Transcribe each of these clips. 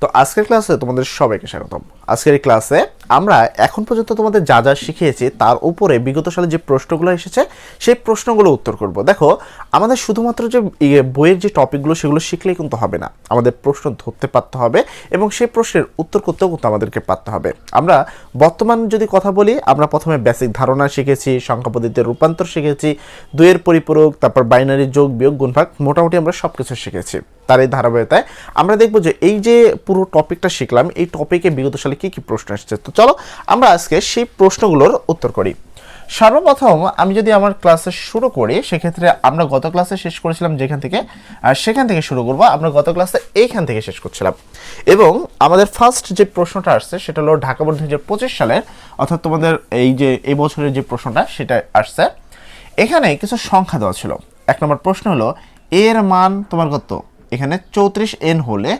তো আজকের ক্লাসে তোমাদের সবাইকে স্বাগতম। আজকের এই ক্লাসে আমরা এখন পর্যন্ত তোমাদের যা যা শিখিয়েছি তার উপরে বিগত সালে যে প্রশ্নগুলো এসেছে সেই প্রশ্নগুলো উত্তর করব। দেখো, আমাদের শুধুমাত্র যে বইয়ের যে টপিকগুলো সেগুলো শিখলেই কিন্তু হবে না, আমাদের প্রশ্ন ধরতে পারতে হবে এবং সেই প্রশ্নের উত্তর করতেও কিন্তু আমাদেরকে পারতে হবে। আমরা বর্তমান যদি কথা বলি, আমরা প্রথমে বেসিক ধারণা শিখেছি, সংখ্যা পদ্ধতির রূপান্তর শিখেছি, দুইয়ের পরিপূরক, তারপর বাইনারি যোগ বিয়োগ গুণভাগ, মোটামুটি আমরা সব কিছু শিখেছি। তার এই ধারাবাহিকতায় আমরা দেখব যে এই যে পুরো টপিকটা শিখলাম, এই টপিকে বিগত সালে কি কি প্রশ্ন আসছে। তো চলো আমরা আজকে সেই প্রশ্নগুলোর উত্তর করি। সর্বপ্রথম আমি যদি আমার ক্লাসে শুরু করি, সেক্ষেত্রে আমরা গত ক্লাসে শেষ করেছিলাম যেখান থেকে, আর সেখান থেকে শুরু করব। আমরা গত ক্লাসে এইখান থেকে শেষ করছিলাম এবং আমাদের ফার্স্ট যে প্রশ্নটা আসছে সেটা হলো ঢাকা বোর্ড 2025 সালের, অর্থাৎ তোমাদের এই যে এই বছরের যে প্রশ্নটা সেটা আসছে। এখানে কিছু সংখ্যা দেওয়া ছিল। এক নম্বর প্রশ্ন হলো এর মান তোমার কত, এখানে 34n হলে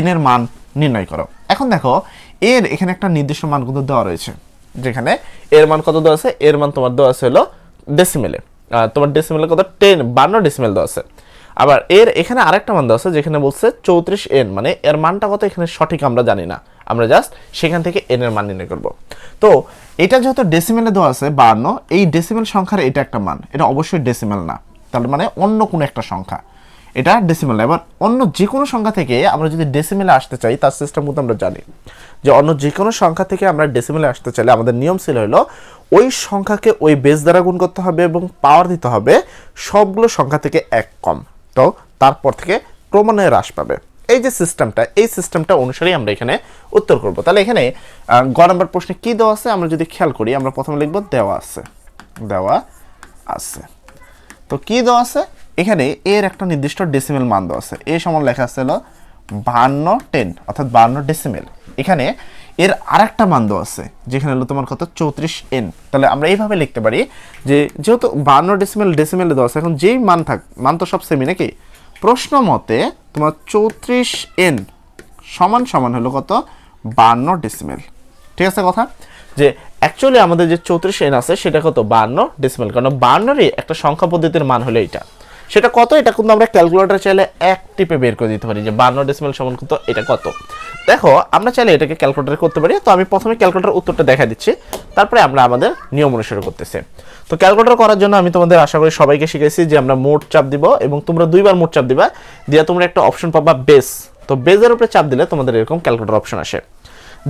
n এর মান নির্ণয় করো। এখন দেখো, এর এখানে একটা নির্দিষ্ট মান কিন্তু দেওয়া রয়েছে, যেখানে এর মান কত দেওয়া আছে, এর মান তোমার দেওয়া আছে হলো ডেসিমেলে, তোমার ডেসিমেলে কত 52 ডেসিমেল দেওয়া আছে। আবার এর এখানে আরেকটা মান দেওয়া আছে যেখানে বলছে 34n, মানে এর মানটা কত এখানে সঠিক আমরা জানি না, আমরা জাস্ট সেখান থেকে n এর মান নির্ণয় করব। তো এটা যেহেতু ডেসিমেলে দেওয়া আছে 52, এই ডেসিমেল সংখ্যার এটা একটা মান, এটা অবশ্যই ডেসিমেল না, তার মানে অন্য কোনো একটা সংখ্যা, এটা ডেসিমেল। এবার অন্য যে কোনো সংখ্যা থেকে আমরা যদি ডেসিমেলে আসতে চাই, তার সিস্টেম মতো আমরা জানি যে অন্য যে কোনো সংখ্যা থেকে আমরা ডেসিমেলে আসতে চাইলে আমাদের নিয়ম ছিল হলো ওই সংখ্যাকে ওই বেস দ্বারা গুণ করতে হবে এবং পাওয়ার দিতে হবে সবগুলো সংখ্যা থেকে এক কম, তো তারপর থেকে ক্রমান্বয়ে হ্রাস পাবে। এই যে সিস্টেমটা, এই সিস্টেমটা অনুসারেই আমরা এখানে উত্তর করব। তাহলে এখানে গ নম্বর প্রশ্নে কি দেওয়া আছে আমরা যদি খেয়াল করি, আমরা প্রথমে লিখব দেওয়া আছে, দেওয়া আছে। তো কি দেওয়া আছে, এখানে এর একটা নির্দিষ্ট ডেসিমেল মান দেওয়া আছে, এ সমান লেখা আছে হলো 52 অর্থাৎ 52 ডেসিমেল। এখানে এর আরেকটা মান দেওয়া আছে যেখানে হলো তোমার কত 34n। তাহলে আমরা এইভাবে লিখতে পারি যে যেহেতু 52 ডেসিমেলে দেওয়া আছে, এখন যেই মান থাক, মান তো সব সেমই নাকি, প্রশ্ন মতে তোমার 34n সমান সমান হলো কত 52 ডেসিমেল। ঠিক আছে কথা, যে অ্যাকচুয়ালি আমাদের যে 34n আছে সেটা কত 52 ডেসিমেল, কারণ 52-রই একটা সংখ্যা পদ্ধতির মান হলো এইটা। সেটা কত, এটা কিন্তু আমরা ক্যালকুলেটর চাইলে এক টিপে বের করে দিতে পারি যে 52 ডেসিমেল সমান কত, এটা কত। দেখো, আমরা চাইলে এটাকে ক্যালকুলেটরে করতে পারি। তো আমি প্রথমে ক্যালকুলেটর উত্তরটা দেখা দিচ্ছি, তারপরে আমরা আমাদের নিয়ম অনুসারে করতেছি। তো ক্যালকুলেটর করার জন্য আমি তোমাদের আশা করি সবাইকে শিখেছি যে আমরা মোট চাপ দিব এবং তোমরা দুইবার মোট চাপ দিবা, দিয়ে তোমরা একটা অপশন পাবা বেস। তো বেজের উপরে চাপ দিলে তোমাদের এরকম ক্যালকুলেটর অপশন আসে,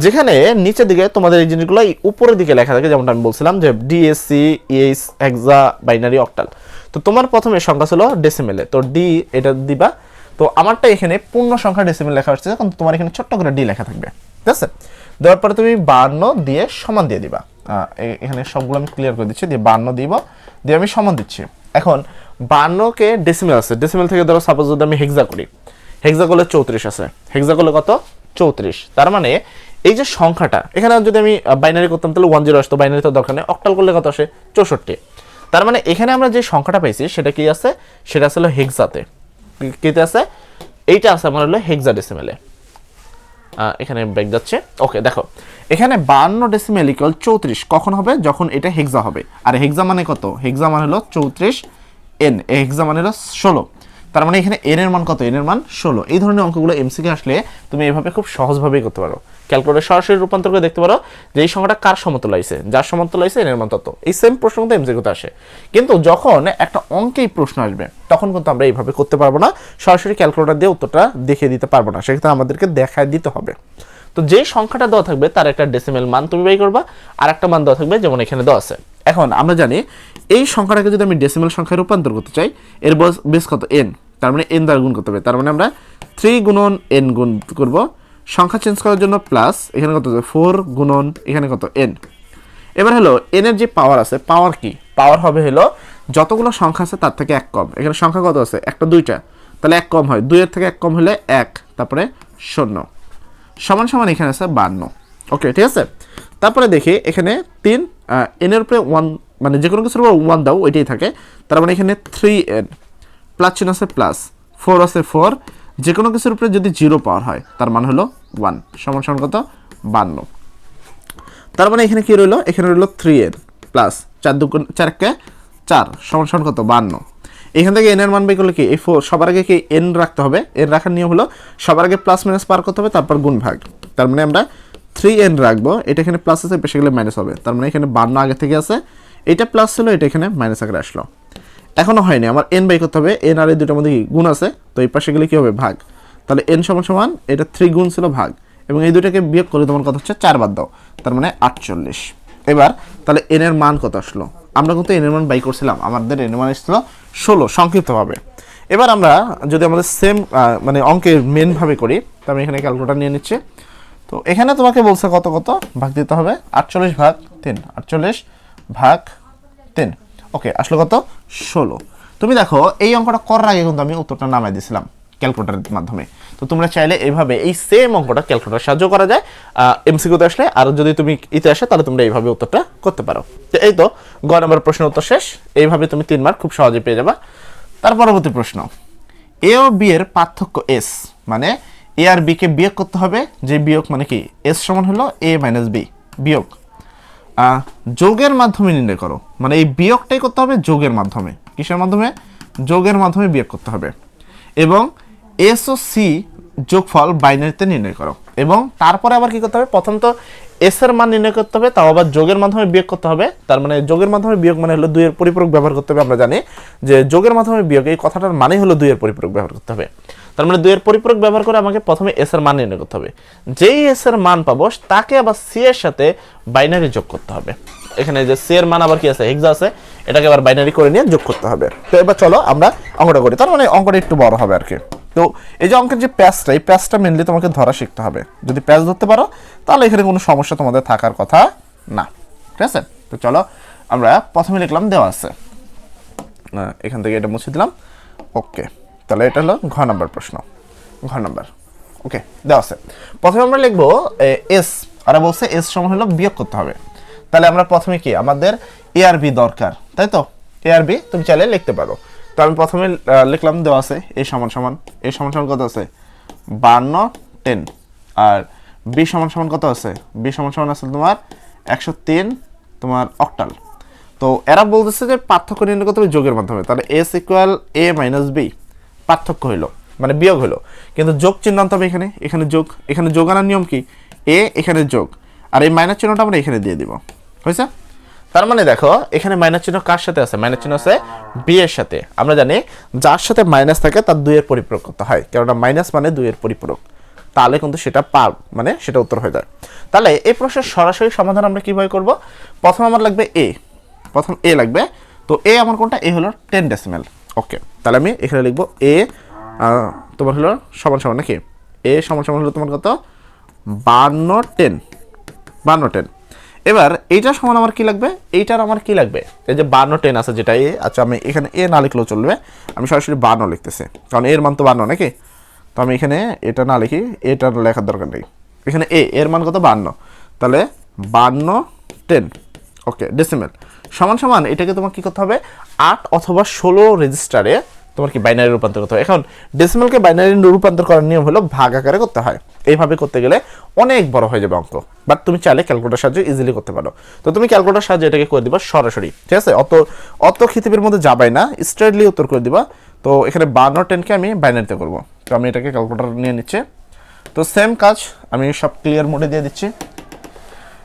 যেখানে নিচের দিকে তোমাদের এই জিনিসগুলো উপরের দিকে লেখা থাকে, যেমনটা আমি বলছিলাম যে ডিএসসি, ইএস, হেক্সা, বাইনারি, অক্টাল। তো তোমার প্রথমে সংখ্যা ছিল ডেসিমেলে, তো ডি এটা দিবা। তো আমারটা এখানে পূর্ণ সংখ্যা ডেসিমেল লেখা হচ্ছে, কিন্তু তোমার এখানে ছোট্ট করে ডি লেখা থাকবে, ঠিক আছে। দেওয়ার পরে তুমি 52 দিয়ে সমান দিয়ে দিবা। এখানে সবগুলো আমি ক্লিয়ার করে দিচ্ছি, দিয়ে 52 দিব, দিয়ে আমি সমান দিচ্ছি। এখন 52কে ডেসিমেল আছে, ডেসিমেল থেকে ধরো সাপোজ যদি আমি হেক্সা করি, হেক্সা করলে 34 আছে, হেক্সা করলে কত 34। তার মানে এই যে সংখ্যাটা, এখানে যদি আমি বাইনারি করতাম তাহলে 10 আসতো, বাইনারি তো দরকার নেই, অক্টাল করলে কত আসে 64। তার মানে এখানে আমরা যে সংখ্যাটা পাইছি সেটা কি আছে, সেটা আসলে হেক্সাতে, কিতে আছে, এইটা আছে আমার হলো হেক্সা ডেসিমেলে। এখানে ব্রেক যাচ্ছে, ওকে। দেখো এখানে 52 ডেসিমেল ইকুয়াল 34 কখন হবে, যখন এটা হেক্সা হবে। আর হেক্সা মানে কত, হেক্সা মানে হলো 34n, হেক্সা মানে হলো 16। তার মানে এখানে n এর মান কত, n এর মান 16। এই ধরনের অঙ্কগুলো এমসিকিউ আসলে তুমি এইভাবে খুব সহজভাবেই করতে পারো। ক্যালকুলেটর সরাসরি রূপান্তর করে দেখতে পারো যে এই সংখ্যাটা কার সমতুল্য হইছে, যার সমতুল্য হইছে n এর মান তত। এই সেম প্রশ্ন কিন্তু এমসিকিউতে আসে, কিন্তু যখন একটা অঙ্কেই প্রশ্ন আসবে তখন কিন্তু আমরা এইভাবে করতে পারবো না, সরাসরি ক্যালকুলেটর দিয়ে উত্তরটা দেখিয়ে দিতে পারবো না, সেক্ষেত্রে আমাদেরকে দেখায় দিতে হবে। তো যেই সংখ্যাটা দেওয়া থাকবে তার একটা ডেসিমেল মান তুমি বের করবা, আর একটা মান দেওয়া থাকবে যেমন এখানে দেওয়া আছে। এখন আমরা জানি এই সংখ্যাটাকে যদি আমি ডেসিমেল সংখ্যায় রূপান্তর করতে চাই, এর বেস কত n, তার মানে n দ্বারা গুণ করতে হবে। তার মানে আমরা 3 গুণন n গুণ করব, সংখ্যা চেঞ্জ করার জন্য প্লাস, এখানে কত 4 গুণন এখানে কত n। এবার হলো n এর যে পাওয়ার আছে, পাওয়ার কি, পাওয়ার হবে হলো যতগুলো সংখ্যা আছে তার থেকে এক কম। এখানে সংখ্যা কত আছে, একটা দুইটা, তাহলে এক কম হয়, 2 এর থেকে এক কম হলে 1, তারপরে 0 সমান সমান এখানে আছে 52। ওকে, ঠিক আছে। তারপরে দেখি এখানে 3, n এর উপরে 1, মানে যে কোনো কিছুর উপর 1 দাও ওইটাই থাকে, তার মানে এখানে 3n, প্লাস চিহ্ন আছে প্লাস, 4 আছে 4, যে কোনো কিছুর উপরে যদি 0 পাওয়ার হয় তার মানে হলো 1, সমান সমান কত 52। তার মানে এখানে কি রইলো, এখানে রইলো 3n প্লাস 4 × 2 = 4 সমান সমান কত 52। এখান থেকে এন এর মান বের করলে কি এই সবার আগে কি এন রাখতে হবে, এন রাখার নিয়ম হলো সবার আগে প্লাস মাইনাস পার করতে হবে তারপর গুণ ভাগ। তার মানে আমরা 3n রাখবো, এটা এখানে প্লাস আছে বেশি গেলে মাইনাস হবে, তার মানে এখানে 52 আগে থেকে আছে, এটা প্লাস ছিল এটা এখানে মাইনাস আকারে আসলো। এখনো হয়নি, আমার এন বাই করতে হবে, এন আর এই দুটোর মধ্যে কি গুণ আছে, তো এই পাশে গেলে কি হবে ভাগ, তাহলে এন সমান সমান এটা 3 গুণ ছিল ভাগ, এবং এই দুটাকে বিয়োগ করে তোমার কত হচ্ছে 4 বাদ দাও, তার মানে 48। এবার তাহলে এন এর মান কত আসলো, আমরা কিন্তু এন এর মান বাই করছিলাম, আমাদের এন এর মান আসছিল 16 সংক্ষিপ্তভাবে। এবার আমরা যদি আমাদের সেম মানে অঙ্কের মেন ভাবে করি, তো আমি এখানে ক্যালকুলেটর নিয়ে নিচ্ছি। তো এখানে তোমাকে বলছে কত কত ভাগ দিতে হবে, 48 ভাগ 3, 48 ভাগ 3, ওকে আসলে কত 16। তুমি দেখো এই অঙ্কটা করার আগে কিন্তু আমি উত্তরটা নামাই দিয়েছিলাম ক্যালকুলেটরের মাধ্যমে। তো তোমরা চাইলে এইভাবে এই সেম অঙ্কটা ক্যালকুলেটর সাহায্য করা যায় এমসিকিউতে আসলে, আর যদি তুমি ইতে আসে তাহলে তোমরা এইভাবে উত্তরটা করতে পারো। তো এই তো গ নম্বর প্রশ্নের উত্তর শেষ, এইভাবে তুমি 3 মার্ক খুব সহজে পেয়ে যাবা। তার পরবর্তী প্রশ্ন, এ ও বি এর পার্থক্য এস, মানে এ আর বি কে বিয়োগ করতে হবে, যে বিয়োগ মানে কি এস সমান হলো এ মাইনাস বি, বিয়োগ যোগের মাধ্যমে নির্ণয় করো, মানে এই বিয়োগটাই করতে হবে যোগের মাধ্যমে, কিসের মাধ্যমে, যোগের মাধ্যমে বিয়োগ করতে হবে, এবং এস ও সি যোগফল বাইনারিতে নির্ণয় করো, এবং তারপরে আবার কি করতে হবে, প্রথম তো এস এর মান নির্ণয় করতে হবে, তাও আবার যোগের মাধ্যমে বিয়োগ করতে হবে। তার মানে যোগের মাধ্যমে বিয়োগ মানে হলো 2 এর পরিপূরক ব্যবহার করতে হবে, আমরা জানি যে যোগের মাধ্যমে বিয়োগ এই কথাটার মানে হলো 2 এর পরিপূরক ব্যবহার করতে হবে। তার মানে 2 এর পরিপূরক ব্যবহার করে আমাকে প্রথমে এস এর মান নির্ণয় করতে হবে, যেই এস এর মান পাবো তাকে আবার সি এর সাথে বাইনারি যোগ করতে হবে। এখানে যে সি এর মান আবার কি আছে, হেক্সা আছে, এটাকে আবার বাইনারি করে নিয়ে যোগ করতে হবে। তো এবার চলো আমরা অঙ্কটা করি, তার মানে অঙ্কটা একটু বড় হবে আর কি। তো এই যে অঙ্কের যে প্যাচটা, এই প্যাচটা মেনলি তোমাকে ধরা শিখতে হবে, যদি প্যাচ ধরতে পারো তাহলে এখানে কোনো সমস্যা তোমাদের থাকার কথা না, ঠিক আছে। তো চলো আমরা প্রথমে লিখলাম দেওয়া আছে, এখান থেকে এটা মুছে দিলাম, ওকে। তাহলে এটা হলো ঘ নাম্বার প্রশ্ন, ঘ নাম্বার, ওকে দেওয়া আছে। প্রথমে আমরা লিখবো এস, আর বলছে এস সমান হলো বিয়োগ করতে হবে, তাহলে আমরা প্রথমে কি আমাদের এ আর বি দরকার, তাই তো, এ আর বি তুমি চাইলে লিখতে পারো। তো আমি প্রথমে লিখলাম দেওয়া আছে এ সমান সমান, এ সমান সমান কত আছে 52 10, আর বি সমান সমান কত আছে, বি সমান সমান আছে তোমার 103 তোমার অক্টাল। তো এরা বলতেছে যে পার্থক্য নির্ণয় করতে হবে যোগের মাধ্যমে, তাহলে এস ইকুয়াল এ মাইনাস বি, পার্থক্য হইলো মানে বিয়োগ হলো, কিন্তু যোগ চিহ্ন আনতে হবে এখানে, এখানে যোগ, এখানে যোগ আনার নিয়ম কি এ এখানে যোগ, আর এই মাইনাস চিহ্নটা আমরা এখানে দিয়ে দিব, হয়েছে। তার মানে দেখো এখানে মাইনাস চিহ্ন কার সাথে আছে, মাইনাস চিহ্ন আছে বি এর সাথে। আমরা জানি যার সাথে মাইনাস থাকে তার 2 এর পরিপূরক করতে হয়, কেননা মাইনাস মানে 2 এর পরিপূরক, তাহলে কিন্তু সেটা মানে সেটা উত্তর হয়ে যায়। তাহলে এই প্রশ্নের সরাসরি সমাধান আমরা কিভাবে করব, প্রথম আমার লাগবে এ, প্রথম এ লাগবে। তো এ আমার কোনটা, এ হলো 10 ডেসিমেল, ওকে। তাহলে আমি এখানে লিখবো এ তোমার হলো সমান সমান নাকি, এ সমান সমান হলো তোমার কত 52 10, 52 10। এবার এইটার সমান আমার কি লাগবে, এইটার আমার কি লাগবে, এই যে 52 10 আছে যেটা এ, আচ্ছা আমি এখানে এ না লিখলেও চলবে, আমি সরাসরি 52 লিখতেছি, কারণ এর মান তো 52 নাকি। তো আমি এখানে এটা না লিখি, এটা লেখার দরকার নেই, এখানে এর মান কত 52, তাহলে 52 10, ওকে ডেসিমেল সমান সমান এটাকে তোমার কি করতে হবে 8 অথবা 16 রেজিস্টারে তোমার কি বাইনারি রূপান্তর করতে হয়। এখন ডেসিমেলকে বাইনারি রূপান্তর করার নিয়ম হলো ভাগ আকারে করতে হয়, এইভাবে করতে গেলে অনেক বড় হয়ে যাবে অঙ্ক, বাট তুমি চাইলে ক্যালকুলেটর সাহায্যে ইজিলি করতে পারো। তো তুমি ক্যালকুলেটর সাহায্যে এটাকে করে দিবা সরাসরি, ঠিক আছে, অত খিতিবের মধ্যে যাবাই না, স্ট্রেটলি উত্তর করে দিবা। তো এখানে 52 10কে আমি বাইনারিতে করব, তো আমি এটাকে ক্যালকুলেটর নিয়ে নিচ্ছি। তো সেম কাজ আমি সব ক্লিয়ার মোডে দিয়ে দিচ্ছি।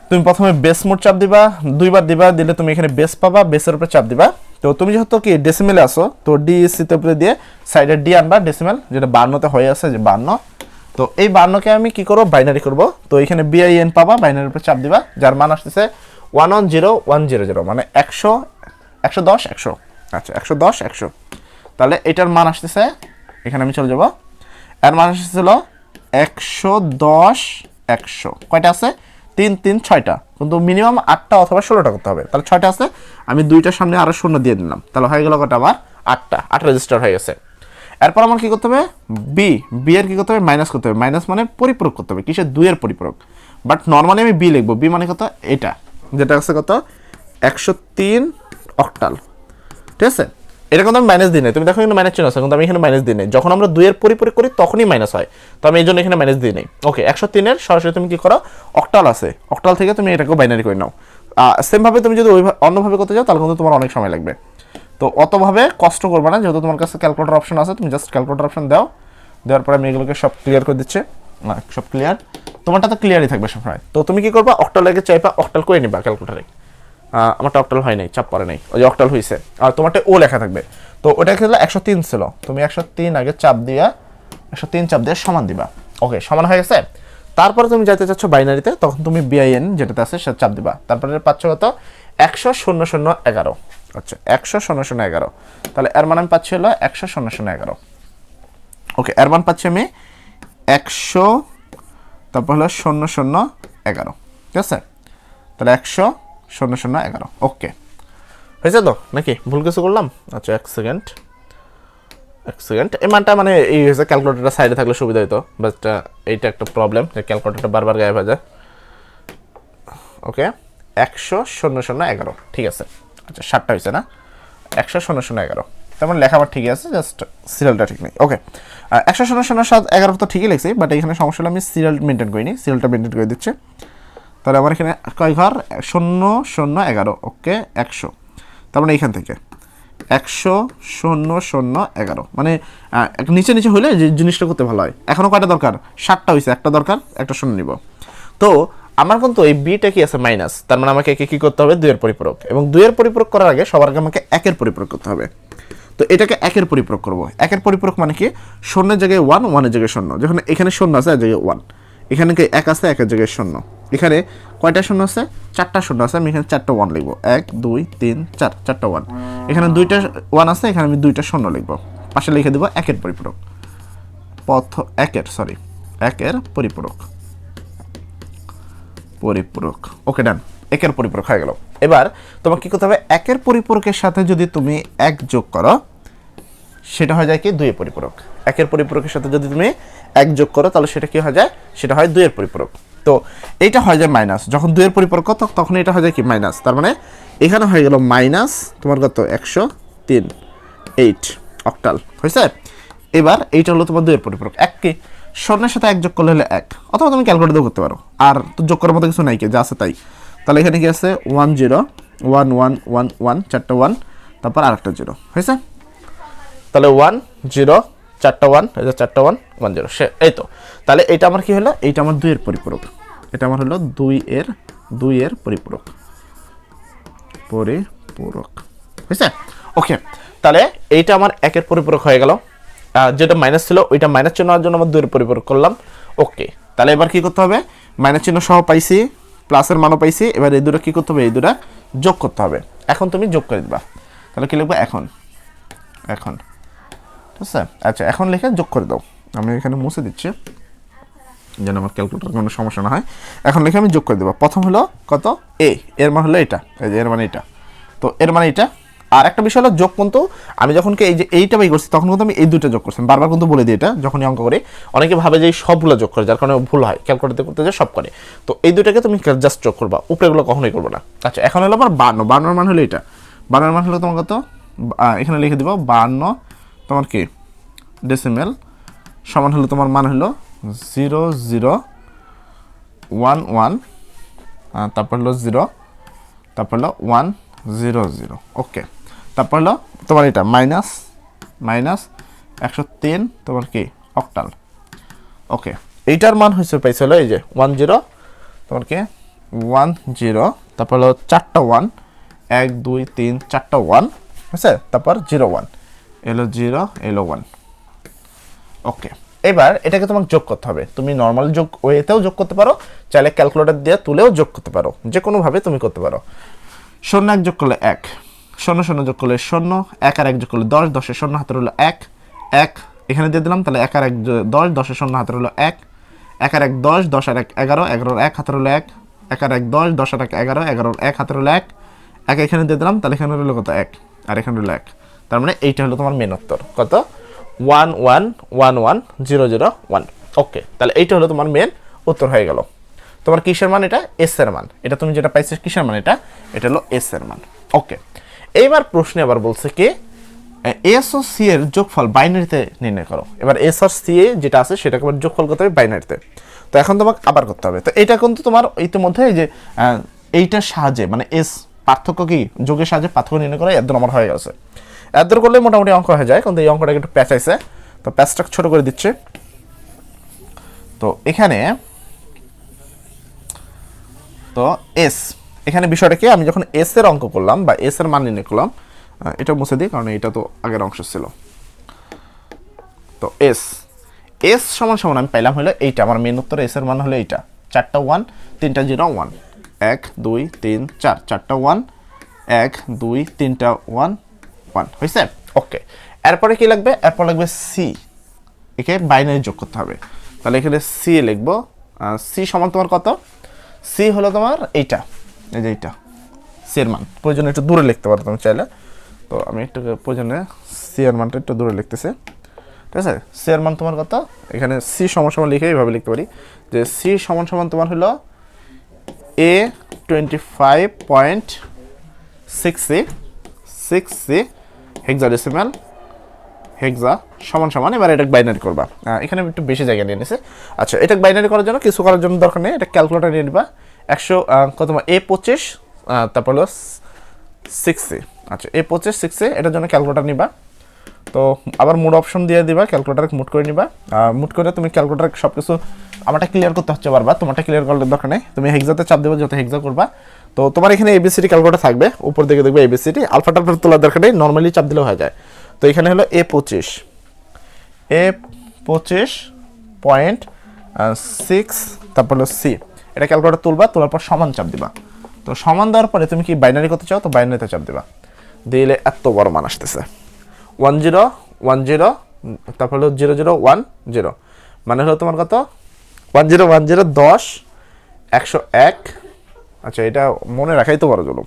তুমি প্রথমে বেস মোড চাপ দিবা, 2 বার দিবা, দিলে তুমি এখানে বেস পাবা, বেসের উপরে চাপ দিবা। তো তুমি যেহেতু কি ডেসিমেলে আসো, তো ডিএসসিতে উপরে দিয়ে সাইডে ডি আনবা, ডেসিমেল যেটা 52তে হয়ে আছে যে 52। তো এই 52কে আমি কি করব বাইনারি করব, তো এখানে বিআইএন পাবা, বাইনারির উপরে চাপ দিবা, যার মান আসতেছে 110100, মানে 100 110 100, আচ্ছা 110 100। তাহলে এটার মান আসতেছে, এখানে আমি চলে যাব, এর মান আসতেছিল 110 100, কয়টা আছে 3 3 6টা, কিন্তু মিনিমাম 8টা অথবা 16টা করতে হবে, তাহলে 6টা আছে, আমি 2টার সামনে আরো 0 দিয়ে দিলাম, তাহলে হয়ে গেল কটা আমার 8 রেজিস্টার হয়ে গেছে। এরপর আমার কি করতে হবে, বি এর কি করতে হবে মাইনাস করতে হবে, মাইনাস মানে পরিপূরক করতে হবে, কিসের 2 এর পরিপূরক, বাট নর্মালি আমি বি লিখবো, বি মানে কত এটা যেটা আছে কত 103 অক্টাল, ঠিক আছে। এটা কিন্তু আমি মাইনাস দিই নাই, তুমি দেখো কিন্তু মাইনাস চিহ্ন আছে, কিন্তু আমি এখানে মাইনাস দিই নাই, যখন আমরা 2 এর পরিপূরক করি তখনই মাইনাস হয়, তো আমি এই জন্য এখানে মাইনাস দিই নাই, ওকে। 103 এর সরাসরি তুমি কি করো, অক্টাল আছে, অক্টাল থেকে তুমি এটাকে বাইনারি করে নাও। সেম ভাবে তুমি যদি অন্যভাবে করতে যাও তাহলে কিন্তু তোমার অনেক সময় লাগবে। তো অতভাবে কষ্ট করবে না, যেহেতু তোমার কাছে ক্যালকুলেটর অপশন আছে, তুমি জাস্ট ক্যালকুলেটর অপশন দাও, দেওয়ার পরে আমি এগুলোকে সব ক্লিয়ার করে দিচ্ছি। সব ক্লিয়ার, তোমারটা তো ক্লিয়ারই থাকবে সবসময়। তো তুমি কি করবা, অক্টালেকে চাইবা, অক্টাল করে নিবা ক্যালকুলেটারে। আমারটা অক্টাল হয় নাই, চাপ পড়ে নাই, ওই যে অক্টাল হয়েছে, আর তোমারটা ও লেখা থাকবে। তো ওটা খেলে 103 ছিল, তুমি 103 আগে চাপ দিয়া 103 চাপ দিয়ে সমান দিবা। ওকে, সমান হয়ে গেছে। তারপরে তুমি যাইতে চাচ্ছ বাইনারিতে, তখন তুমি বিআইএন যেটাতে আছে সেটা চাপ দিবা। তারপরে পাচ্ছ কত, 100,011। আচ্ছা, 100,011। তাহলে এর মান আমি পাচ্ছি হলো 100,011। ওকে, এর মান পাচ্ছি আমি 100, তারপর হলো 0011। ঠিক আছে, তাহলে 100,011। ওকে, হয়েছে তো নাকি ভুল কিছু করলাম? আচ্ছা, এক সেকেন্ড। এই মানটা মানে এই হয়েছে, ক্যালকুলেটরটা সাইডে থাকলে সুবিধা হতো, বাট এইটা একটা প্রবলেম যে ক্যালকুলেটরটা বারবার গায়েব হয়ে যায়। ওকে, 100,011। ঠিক আছে। আচ্ছা, 7টা হয়েছে না, 100,011। তেমন লেখা আমার ঠিকই আছে, জাস্ট সিরিয়ালটা ঠিক নেই। ওকে, 100,011 তো ঠিকই লিখছি, বাট এখানে সমস্যা হলো আমি সিরিয়াল মেনটেন করিনি, সিরিয়ালটা মেনটেন করে দিচ্ছে। তাহলে আমার এখানে কয় ঘর, 0011। ওকে, 100, তার মানে এইখান থেকে 100,011, মানে নিচে নিচে হলে যে জিনিসটা করতে ভালো হয়। এখনও কয়টা দরকার, 7টা হয়েছে, একটা দরকার, একটা শূন্য নিব। তো আমার কিন্তু এই বিটা কি আছে, মাইনাস, তার মানে আমাকে একে কি করতে হবে, 2 এর পরিপূরক, এবং 2 এর পরিপূরক করার আগে সবার আগে আমাকে 1 এর পরিপূরক করতে হবে। তো এটাকে 1 এর পরিপূরক করব। 1 এর পরিপূরক মানে কি, 0 জায়গায় 1, 1 এর জায়গায় 0, যখন এখানে 0 আছে এর জায়গায় 1, এখানে কি 1 আছে, 1 এর জায়গায় 0, এখানে কয়টা 0 আছে, 4টা 0 আছে, আমি এখানে 4টা 1 লিখব, 1 2 3 4, 4টা 1, এখানে 2টা 1 আছে, এখানে আমি 2টা 0 লিখব, পাশে লিখে দেব 1 এর পরিপূরক, 1 এর পরিপূরক। ওকে, ডান, 1 এর পরিপূরক হয়ে গেল। এবার তোমাকে কি করতে হবে, 1 এর পরিপূরকের সাথে যদি তুমি 1 যোগ করো, সেটা হয়ে যায় কি, 2 এর পরিপূরক। 1 এর পরিপূরকের সাথে যদি তুমি 1 যোগ করো, তাহলে সেটা কি হয়ে যায়, সেটা হয় 2 এর পরিপূরক। তো এইটা হয়ে যায় মাইনাস, যখন 2 এর পরিপূরক তখন এটা হয়ে যায় কি, মাইনাস। তার মানে এখানে হয়ে গেল মাইনাস তোমার কত, 103, 8 অক্টাল হয়েছে। এবার এইটা হলো তোমার 2 এর পরিপূরক। 1 কি, 0 সাথে 1 যোগ করলে হলে 1, অথবা তুমি ক্যালকুলেটর দিয়ে করতে পারো, আর তো যোগ করার মতো কিছু নাই, কি যা আছে তাই। তাহলে এখানে কি আছে, 1 0 1 1 1 1, 4টা 1, তারপর আরেকটা 0 হয়েছে। তাহলে 1 0, 4টা 1, এই যে 4টা 1 1 0, সে এই তো। তাহলে এটা আমার কি হলো, এইটা আমার 2 এর পরিপূরক, এটা আমার হলো 2 এর পরিপূরক হয়েছে। ওকে, তাহলে এইটা আমার 1 এর পরিপূরক হয়ে গেল, যেটা মাইনাস ছিল ওইটা মাইনাস চিহ্ন হওয়ার জন্য আমার 2 এর পরিপূরক করলাম। ওকে, তাহলে এবার কি করতে হবে, মাইনাস চিহ্ন সহ পাইছি, প্লাসের মানও পাইছি, এবার এই দুটো কি করতে হবে, এই দুটো যোগ করতে হবে। এখন তুমি যোগ করে দিবা, তাহলে কি লিখবো, এখন ঠিক আছে। আচ্ছা, এখন লিখে যোগ করে দাও, আমি এখানে মুছে দিচ্ছি যেন আমার ক্যালকুলেটর কোনো সমস্যা না হয়। এখন লিখে আমি যোগ করে দেবো। প্রথম হলো কত, এর মান হলো এটা, এই যে এর মানে এটা, তো এর মানে এটা। আর একটা বিষয় হলো যোগ, কিন্তু আমি যখন এই যে এইটা বাই করছি, তখন কিন্তু আমি এই দুটো যোগ করছি, বারবার কিন্তু বলে দিই এটা যখনই অঙ্ক করি। অনেকে ভাবে যে এই সবগুলো যোগ করে, যার কারণে ভুল হয়, ক্যালকুলেটর করতে যে সব করে। তো এই দুটাকে তুমি জাস্ট যোগ করবা, উপরেগুলো কখনোই করবো না। আচ্ছা, এখন হলো আমার 52 মান হলো এটা, 52 মান হলো তোমার কত, এখানে লিখে দিব 52 তোমার কি ডেসিমেল, সমান হলো তোমার মান হলো 0011, তারপর হলো 0, তারপর হলো 100। ওকে, তারপর হলো তোমার এটা মাইনাস 103 তোমার কি অক্টাল। ওকে, এইটার মান হয়েছে পাইছিল এই যে 10, তোমার কি 10, তারপর হলো 4টা 1, 1 2 3 4টা 1 হয়েছে, তারপর 01 এলো 0 এলো 1। ওকে, এবার এটাকে তোমাকে যোগ করতে হবে। তুমি নর্মাল যোগ ওয়েতেও যোগ করতে পারো, চাইলে ক্যালকুলেটর দিয়ে তুলেও যোগ করতে পারো, যে কোনোভাবে তুমি করতে পারো। 0 1 যোগ করলে 1, 0 0 যোগ করলে 0, 1 আর 1 যোগ করলে 10, 10 এর 0 হাতের হলো 1, 1 এখানে দিয়ে দিলাম, তাহলে 1 আর 1 10, 10 এর 0 হাতের হলো 1, 1 আর 1 10, 10 আর 1 11, 11 1 হাতের হলো 1, 1 আর 1 10, 10 আর 1 11, 11 1 হাতের হলো 1, 1 এখানে দিয়ে দিলাম, তাহলে এখানে হলো কত 1, আর এখানে হলো 1। তার মানে এইটা হলো তোমার মেন উত্তর, কত 1 1 1 1 0 0 1। ওকে, তাহলে এইটা হলো তোমার মেন উত্তর হয়ে গেল। তোমার কিসের মান, এটা এস এর মান, এটা তুমি যেটা পাইছো কিসের মান, এটা হলো এস এর মান। ওকে, এইবার প্রশ্নে আবার বলছে কি, এস ও সি এর যোগফল বাইনারিতে নির্ণয় করো। এবার এস আর সি এ যেটা আছে সেটাকে আবার যোগফল করতে হবে বাইনারিতে। তো এখন তোমাকে আবার করতে হবে। তো এটা কিন্তু তোমার ইতিমধ্যে এই যে এইটার সাহায্যে, মানে এস পার্থক্য কি যোগের সাহায্যে পার্থক্য নির্ণয় করা একদম আমার হয়ে গেছে। এত দূর করলে মোটামুটি অঙ্ক হয়ে যায়, কিন্তু এই অঙ্কটাকে একটু প্যাঁচাইছে, তো প্যাচটা ছোট করে দিচ্ছে। তো এখানে তো এস, এখানে বিষয়টা কি, আমি যখন এস এর অঙ্ক করলাম বা এস এর মান নির্ণয় করলাম, এটা মুছে দিই কারণ এটা তো আগের অংশ ছিল। তো এস এস সমান সমান আমি পাইলাম হলো এইটা, আমার মেন উত্তর এস এর মান হলো এইটা, 4টা 1 3টা 0 1 1 2 3 4, 4টা 1 1 2 3টা 1 1 হয়েছে। ওকে, এরপরে কি লাগবে, এরপর লাগবে সি, একে বাইনারি যোগ করতে হবে। তাহলে এখানে সি লিখবো, সি সমান তোমার কত, সি হলো তোমার এইটা, এই যে এইটা সি এর মান, প্রয়োজনে একটু দূরে লিখতে পারো তুমি চাইলে, তো আমি একটু প্রয়োজনে সি এর মানটা একটু দূরে লিখতেছি, ঠিক আছে। সি এর মান তোমার কত, এখানে সি সমান সমান লিখে এইভাবে লিখতে পারি যে সি সমান সমান তোমার হলো এ 25.6C হেক্সাডেসিমাল হেক্সা সমান সমান, এবার এটা বাইনারি করবা, এখানে একটু বেশি জায়গা নিয়ে নিছে। আচ্ছা, এটা বাইনারি করার জন্য কিছু করার জন্য দরকার নেই, এটা ক্যালকুলেটর নিয়ে নিবা, 100 কত A25 তারপর হলো 6C, আচ্ছা A25 6C, এটার জন্য ক্যালকুলেটর নিবা। তো আবার মোড অপশন দিয়ে দিবা, ক্যালকুলেটর মুট করে নিবা, মুট করে তুমি ক্যালকুলেটর সব কিছু আমারটা ক্লিয়ার করতে হচ্ছে বারবার, তোমারটা ক্লিয়ার করার দরকার নেই, তুমি হেক্সাতে চাপ দেবে যত হেক্সা করবা। তো তোমার এখানে এবিসিডি ক্যালকুলেটর থাকবে, উপর দিকে দেখবে এবিসিডি, আলফা টালফা তোলার দরকার নেই, নর্মালি চাপ দিলেও হয়ে যায়। তো এখানে হলো A25.6 তারপর হলো সি, এটা ক্যালকুলেটর তুলবা, তোলার পর সমান চাপ দিবা। তো সমান দেওয়ার পরে তুমি কি বাইনারি করতে চাও, তো বাইনারিতে চাপ দিবা, দিলে এত বড় মান আসতেছে 1010, তারপর হলো 0010, মানে হলো তোমার কত 1010 10 101। আচ্ছা, এটা মনে রাখাই তো বড় জলম,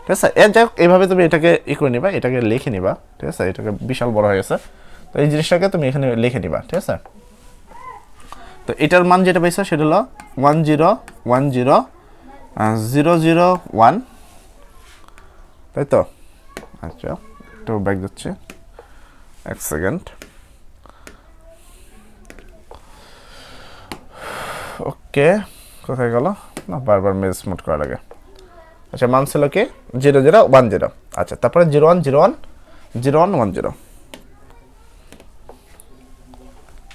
ঠিক আছে। যাই হোক, এইভাবে তুমি এটাকে করে নিবা, এটাকে লিখে নিবা, ঠিক আছে, এটাকে বিশাল বড় হয়ে গেছে, তো এই জিনিসটাকে তুমি এখানে লিখে নিবা, ঠিক আছে। তো এটার মান যেটা পাইছো সেটা হলো 1010001, তাই তো। আচ্ছা, একটু ব্যাক যাচ্ছে, এক সেকেন্ড, ওকে, কোথায় গেল না, বারবার মেজ মোড করা লাগে। আচ্ছা, মান ছিল কি 0010, আচ্ছা তারপরে 01010110,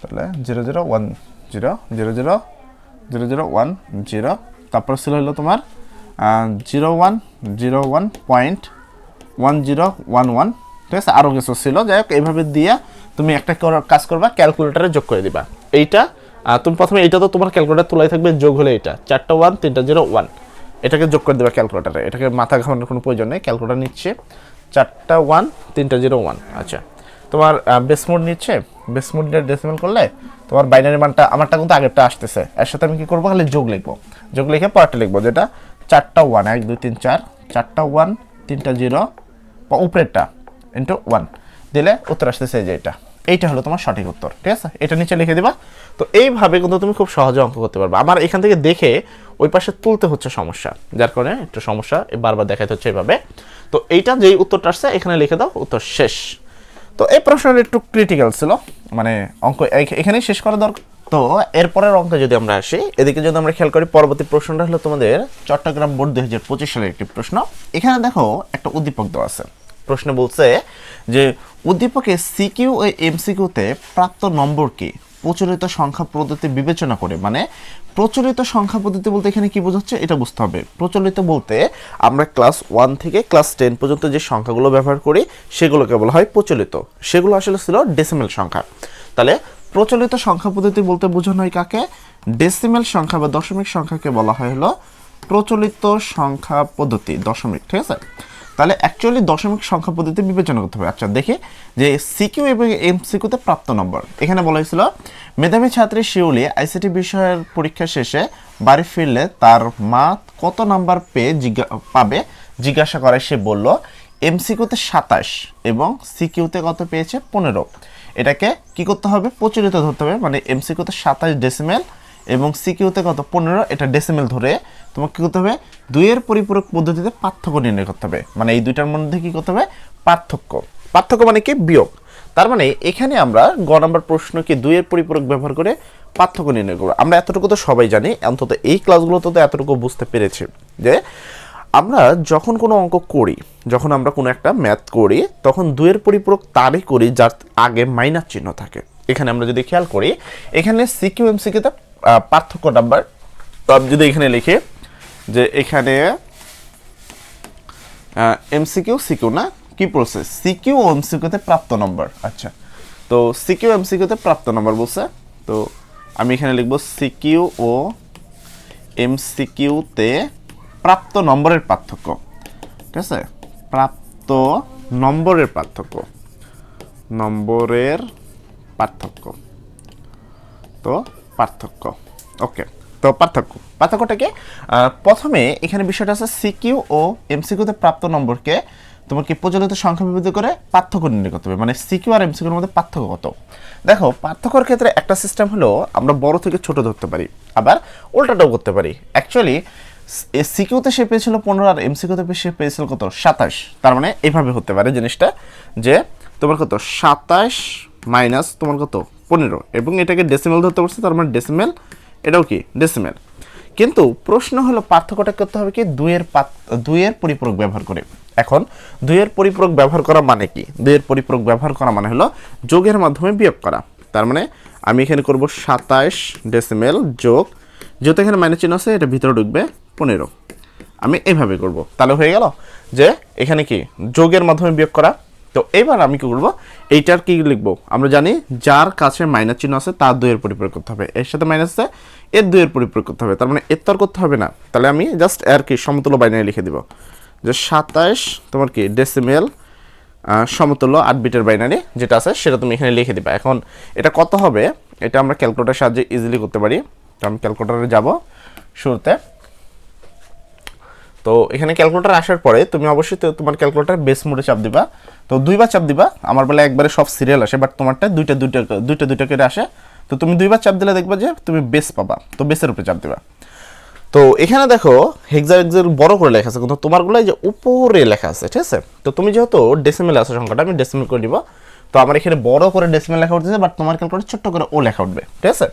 তাহলে 0010 তারপর ছিল হলো তোমার 0101.1011, ঠিক আছে, আরও কিছু ছিল। যাই হোক, এইভাবে দিয়ে তুমি একটা কাজ করবা, ক্যালকুলেটারে যোগ করে দিবা। এইটা তুমি প্রথমে এইটা তো তোমার ক্যালকুলেটার তোলাই থাকবে, যোগ হলে এটা 4টা 1 3টা 0 1, এটাকে যোগ করে দেবা ক্যালকুলেটারে, এটাকে মাথা ঘামানোর কোনো প্রয়োজন নেই, ক্যালকুলেটার নিচ্ছে 4টা 1 3টা 0 1। আচ্ছা, তোমার বেস মোড নিচ্ছে, বেস মোড দিয়ে ডেসিমাল করলে তোমার বাইনারি মানটা, আমারটা কিন্তু আগেরটা আসতেছে, এর সাথে আমি কি করবো, খালি যোগ লিখবো, যোগ লিখে পরেরটা লিখবো, যেটা 4টা 1 1 2 3 4, 4টা 1 3টা 0 উপরেরটা ইন্টু 1 দিলে উত্তর আসতেছে যে এইটা হলো তোমার সঠিক উত্তর, ঠিক আছে। এটা নিচে লিখে দিবা। তো এইভাবে কিন্তু তুমি খুব সহজে অঙ্ক করতে পারবে। আমার এখান থেকে দেখে ওই পাশে তুলতে হচ্ছে সমস্যা, যার কারণে একটু সমস্যা বারবার দেখাতে হচ্ছে এইভাবে। তো এইটা যেই উত্তরটা আসছে এখানে লিখে দাও, উত্তর শেষ। তো এই প্রশ্নটা একটু ক্রিটিক্যাল ছিল, মানে অঙ্ক এখানেই শেষ করা দরকার। তো এরপরের অঙ্কে যদি আমরা আসি, এদিকে যদি আমরা খেয়াল করি, পরবর্তী প্রশ্নটা হলো তোমাদের চট্টগ্রাম বোর্ড 2025 সালের একটি প্রশ্ন। এখানে দেখো একটা উদ্দীপক দেওয়া আছে, প্রশ্ন বলছে যে উদ্দীপকে সিকিউ ও এমসিকিউতে প্রাপ্ত নম্বরকে প্রচলিত সংখ্যা পদ্ধতি বিবেচনা করে, মানে প্রচলিত সংখ্যা পদ্ধতি বলতে এখানে কি বোঝাচ্ছে এটা বুঝতে হবে। প্রচলিত বলতে আমরা ক্লাস 1 থেকে ক্লাস 10 পর্যন্ত যে সংখ্যাগুলো ব্যবহার করি সেগুলোকে বলা হয় প্রচলিত, সেগুলো আসলে ছিল ডেসিমেল সংখ্যা। তাহলে প্রচলিত সংখ্যা পদ্ধতি বলতে বোঝানো হয় কাকে, ডেসিমেল সংখ্যা বা দশমিক সংখ্যাকে বলা হয় হলো প্রচলিত সংখ্যা পদ্ধতি, দশমিক, ঠিক আছে। তাহলে অ্যাকচুয়ালি দশমিক সংখ্যা পদ্ধতি বিবেচনা করতে হবে। আচ্ছা, দেখি যে সিকিউ এবং এমসিকিউতে প্রাপ্ত নম্বর, এখানে বলা হয়েছিল মেধাবী ছাত্রী শিউলি আইসিটি বিষয়ের পরীক্ষা শেষে বাড়ি ফিরলে তার মা কত নাম্বার পেয়ে পাবে জিজ্ঞাসা করে, সে বলল এমসিকিউতে 27 এবং সিকিউতে কত পেয়েছে 15। এটাকে কি করতে হবে, প্রচলিত ধরতে হবে, মানে এমসিকিউতে 27 ডেসিমেল এবং সিকিউতে কত 15, এটা ডেসিমেল ধরে তোমাকে কি করতে হবে, দুইয়ের পরিপূরক পদ্ধতিতে পার্থক্য নির্ণয় করতে হবে। মানে এই দুইটার মধ্যে কি করতে হবে, পার্থক্য মানে কি, বিয়োগ। তার মানে এখানে আমরা গ নাম্বার প্রশ্নকে দুইয়ের পরিপূরক ব্যবহার করে পার্থক্য নির্ণয় করবো। আমরা এতটুকু তো সবাই জানি, অন্তত এই ক্লাসগুলোতে তো এতটুকু বুঝতে পেরেছি যে আমরা যখন কোনো অঙ্ক করি, যখন আমরা কোনো একটা ম্যাথ করি, তখন 2-এর পরিপূরক তারই করি যার আগে মাইনাস চিহ্ন থাকে। এখানে আমরা যদি খেয়াল করি, এখানে সিকিউ এমসিকিউতে পার্থক্য নাম্বার, তো আমি যদি এখানে লিখি যে এখানে এমসিকিউ সিকিউ না কি প্রসেস, সিকিউ ও এমসিকিউতে প্রাপ্ত নম্বর। আচ্ছা, তো সিকিউ এমসিকিউতে প্রাপ্ত নম্বর বলছে, তো আমি এখানে লিখব সিকিউ ও এমসিকিউতে প্রাপ্ত নম্বরের পার্থক্য। ঠিক আছে, প্রাপ্ত নম্বরের পার্থক্য, নম্বরের পার্থক্য, তো পার্থক্য। ওকে, তো পার্থক্যটাকে প্রথমে এখানে বিষয়টা আছে সিকিউ ও এমসিকিউতে প্রাপ্ত নম্বরকে তোমাকে প্রচলিত সংখ্যা বিভক্ত করে পার্থক্য নির্ণয় করতে হবে। মানে সিকিউ আর এমসিকিউর মধ্যে পার্থক্য কত। দেখো, পার্থক্যের ক্ষেত্রে একটা সিস্টেম হলো আমরা বড় থেকে ছোট ধরতে পারি, আবার উল্টাটাও করতে পারি। অ্যাকচুয়ালি সিকিউতে সে পেয়েছিল 15 আর এমসিকিউতে সে পেয়েছিল কত, 27। তার মানে এইভাবে হতে পারে জিনিসটা যে তোমার কত 27 মাইনাস তোমার কত 15, এবং এটাকে ডেসিমেল ধরতে পারছে, তার মানে ডেসিমেল, এটাও কি ডেসিমেল। কিন্তু প্রশ্ন হলো পার্থক্যটা করতে হবে কি 2-এর পরিপূরক ব্যবহার করে। এখন 2-এর পরিপূরক ব্যবহার করা মানে কি, 2-এর পরিপূরক ব্যবহার করা মানে হলো যোগের মাধ্যমে বিয়োগ করা। তার মানে আমি এখানে করব 27 ডেসিমেল যোগ, যেহেতু এখানে মাইনাস চিহ্ন আছে এটা ভিতরে ঢুকবে 15, আমি এইভাবে করব। তাহলে হয়ে গেল যে এখানে কি যোগের মাধ্যমে বিয়োগ করা। তো এবার আমি কি করবো, এইটার কি লিখবো, আমরা জানি যার কাছে মাইনাস চিহ্ন আছে তার 2-এর পরিপূরক করতে হবে, এর সাথে মাইনাস আছে এর 2-এর পরিপূরক করতে হবে। তার মানে এর তো আর করতে হবে না, তাহলে আমি জাস্ট এর কি সমতুল্য বাইনারি লিখে দিব যে 27 তোমার কি ডেসিমেল সমতুল্য 8 বিটের বাইনারি যেটা আছে সেটা তুমি এখানে লিখে দিবা। এখন এটা কত হবে, এটা আমরা ক্যালকুলেটরের সাহায্যে ইজিলি করতে পারি। তো আমি ক্যালকুলেটরে যাব শুরুতে। তো এখানে ক্যালকুলেটর আসার পরে তুমি অবশ্যই তোমার ক্যালকুলেটর বেস মোডে চাপ দিবা। তো 2বার চাপ দিবা, আমার বেলা একবারে সব সিরিয়াল আসে, বাট তোমারটা দুইটা করে আসে। তো তুমি 2বার চাপ দিলে দেখবা যে তুমি বেস পাবা, তো বেসের উপরে চাপ দিবা। তো এখানে দেখো হেক্সাডেসিমাল বড় করে লেখা আছে, কিন্তু তোমারগুলো যে উপরে লেখা আছে, ঠিক আছে। তো তুমি যেহেতু ডেসিমেল আছে সংখ্যাটা, আমি ডেসিমেল করে দিব। তো আমার এখানে বড় করে ডেসিমেল লেখা উঠতেছে, বাট তোমার ক্যালকুলেটর ছোট্ট করে ও লেখা উঠবে, ঠিক আছে।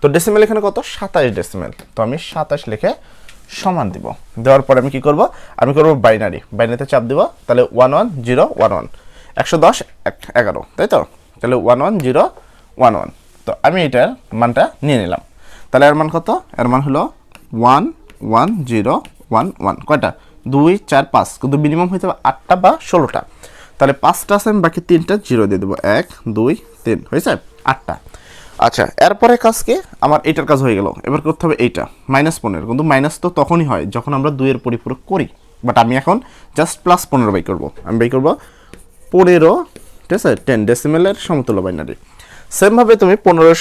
তো ডেসিমেল এখানে কত 27 ডেসিমেল, তো আমি 27 লিখে সমান দিব। দেওয়ার পরে আমি কি করব, আমি করব বাইনারিতে চাপ দিব। তাহলে 11011 110 11, তাই তো। তাহলে 11011, তো আমি এটার মানটা নিয়ে নিলাম। তাহলে এর মান কত, এর মান হলো 11011। কয়টা, 2 4 5, কিন্তু মিনিমাম হইতে হবে 8টা বা 16টা। তাহলে 5টা আছে, আমি বাকি 3টা জিরো দিয়ে দেবো, 1 2 3 হয়েছে 8টা। আচ্ছা, এরপরে কাজ কি, আমার এইটার কাজ হয়ে গেল। এবার করতে হবে এইটা -15, কিন্তু মাইনাস তো তখনই হয় যখন আমরা 2-এর পরিপূরক করি, বাট আমি এখন জাস্ট +15 বাই করবো। আমি বাই করবো 15, ঠিক আছে, 10 ডেসিমেলের সমতুল্য বাইনারি। সেমভাবে তুমি 15